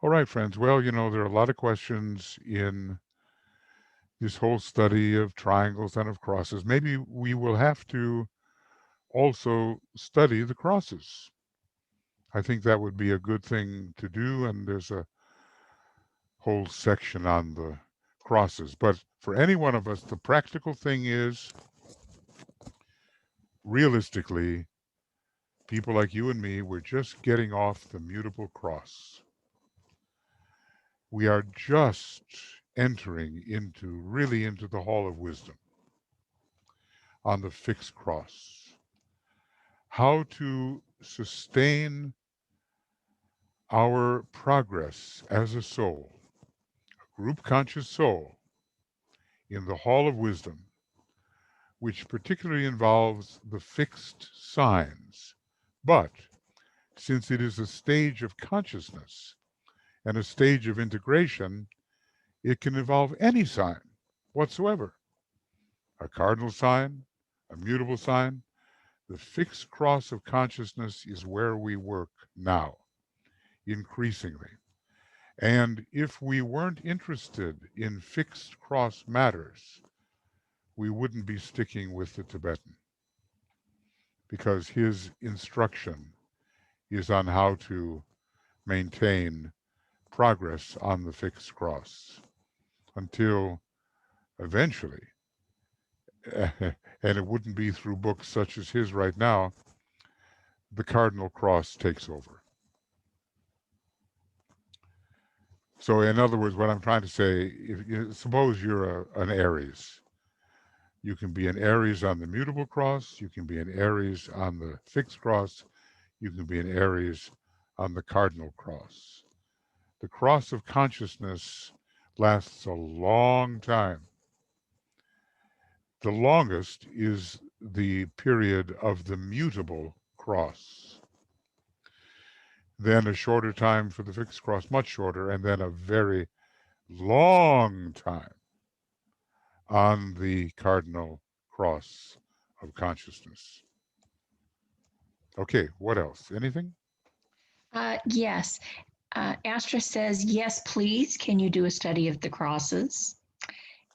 All right, friends. Well, you know, there are a lot of questions in this whole study of triangles and of crosses. Maybe we will have to also study the crosses. I think that would be a good thing to do, and there's a whole section on the crosses. But for any one of us, the practical thing is realistically, people like you and me, we're just getting off the mutable cross. We are just entering really into the hall of wisdom on the fixed cross. How to sustain our progress as a soul, a group conscious soul, in the hall of wisdom, which particularly involves the fixed signs. But since it is a stage of consciousness and a stage of integration, it can involve any sign whatsoever, a cardinal sign, a mutable sign. The fixed cross of consciousness is where we work now, increasingly. And if we weren't interested in fixed cross matters, we wouldn't be sticking with the Tibetan, because his instruction is on how to maintain progress on the fixed cross until eventually, and it wouldn't be through books such as his right now, the cardinal cross takes over. So, in other words, what I'm trying to say, if you suppose you're an Aries, you can be an Aries on the mutable cross, you can be an Aries on the fixed cross, you can be an Aries on the cardinal cross. The cross of consciousness lasts a long time. The longest is the period of the mutable cross. Then a shorter time for the fixed cross, much shorter, and then a very long time on the cardinal cross of consciousness. Okay, what else? Anything?
Yes. Astra says, yes, please. Can you do a study of the crosses?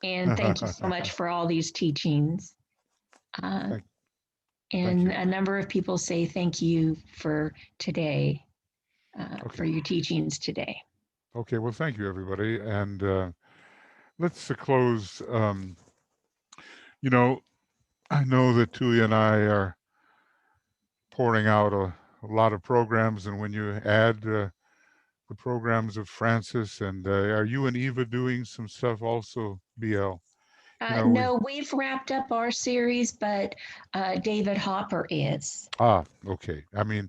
And thank you so much for all these teachings.
Thank
And
you.
a number of people say thank you for today, for your teachings today.
Okay, well, thank you, everybody. And let's close. You know, I know that Tui and I are pouring out a lot of programs, and when you add the programs of Francis, and are you and Eva doing some stuff also, BL?
No, we've wrapped up our series, but David Hopper is.
Okay. I mean,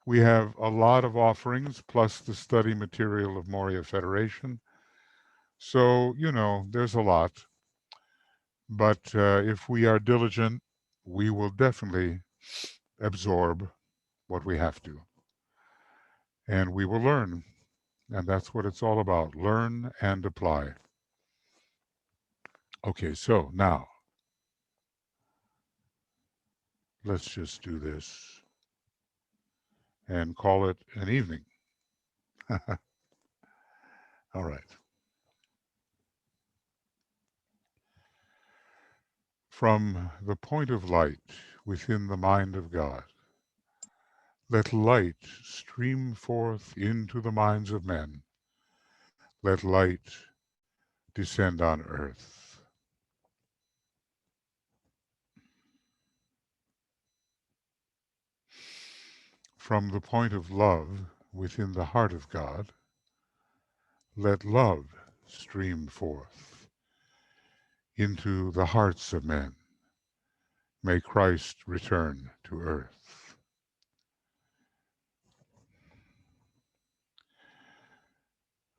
we have a lot of offerings plus the study material of Moria Federation. So, there's a lot. But if we are diligent, we will definitely absorb what we have to. And we will learn. And that's what it's all about, learn and apply. Okay, so now let's just do this and call it an evening. All right. From the point of light within the mind of God, let light stream forth into the minds of men. Let light descend on earth. From the point of love within the heart of God, let love stream forth into the hearts of men. May Christ return to earth.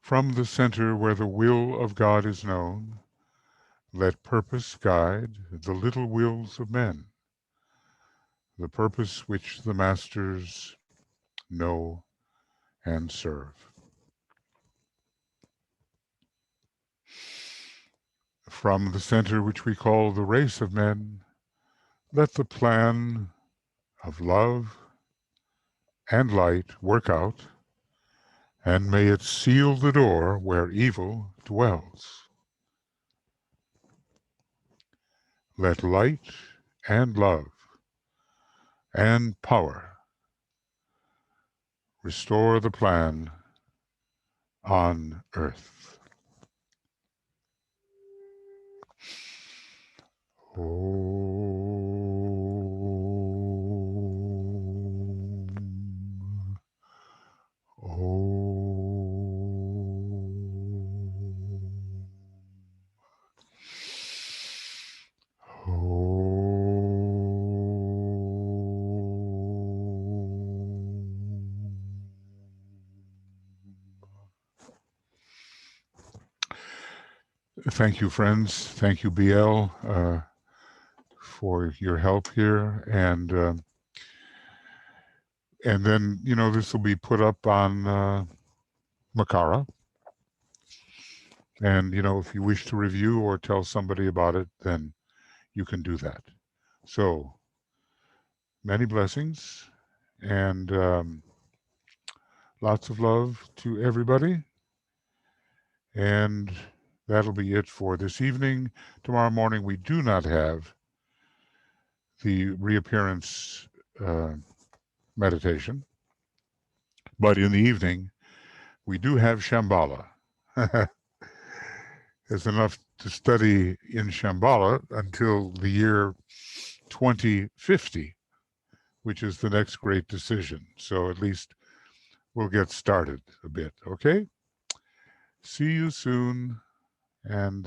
From the center where the will of God is known, let purpose guide the little wills of men, the purpose which the masters know and serve. From the center which we call the race of men, let the plan of love and light work out, and may it seal the door where evil dwells. Let light and love and power restore the plan on earth. Om. Om. Thank you, friends. Thank you, BL, for your help here. And then, this will be put up on Makara. And, if you wish to review or tell somebody about it, then you can do that. So, many blessings and lots of love to everybody. And that'll be it for this evening. Tomorrow morning, we do not have the reappearance meditation, but in the evening, we do have Shambhala. It's enough to study in Shambhala until the year 2050, which is the next great decision. So at least we'll get started a bit, okay? See you soon. And,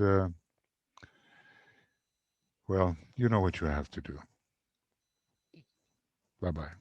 well, you know what you have to do. Bye-bye.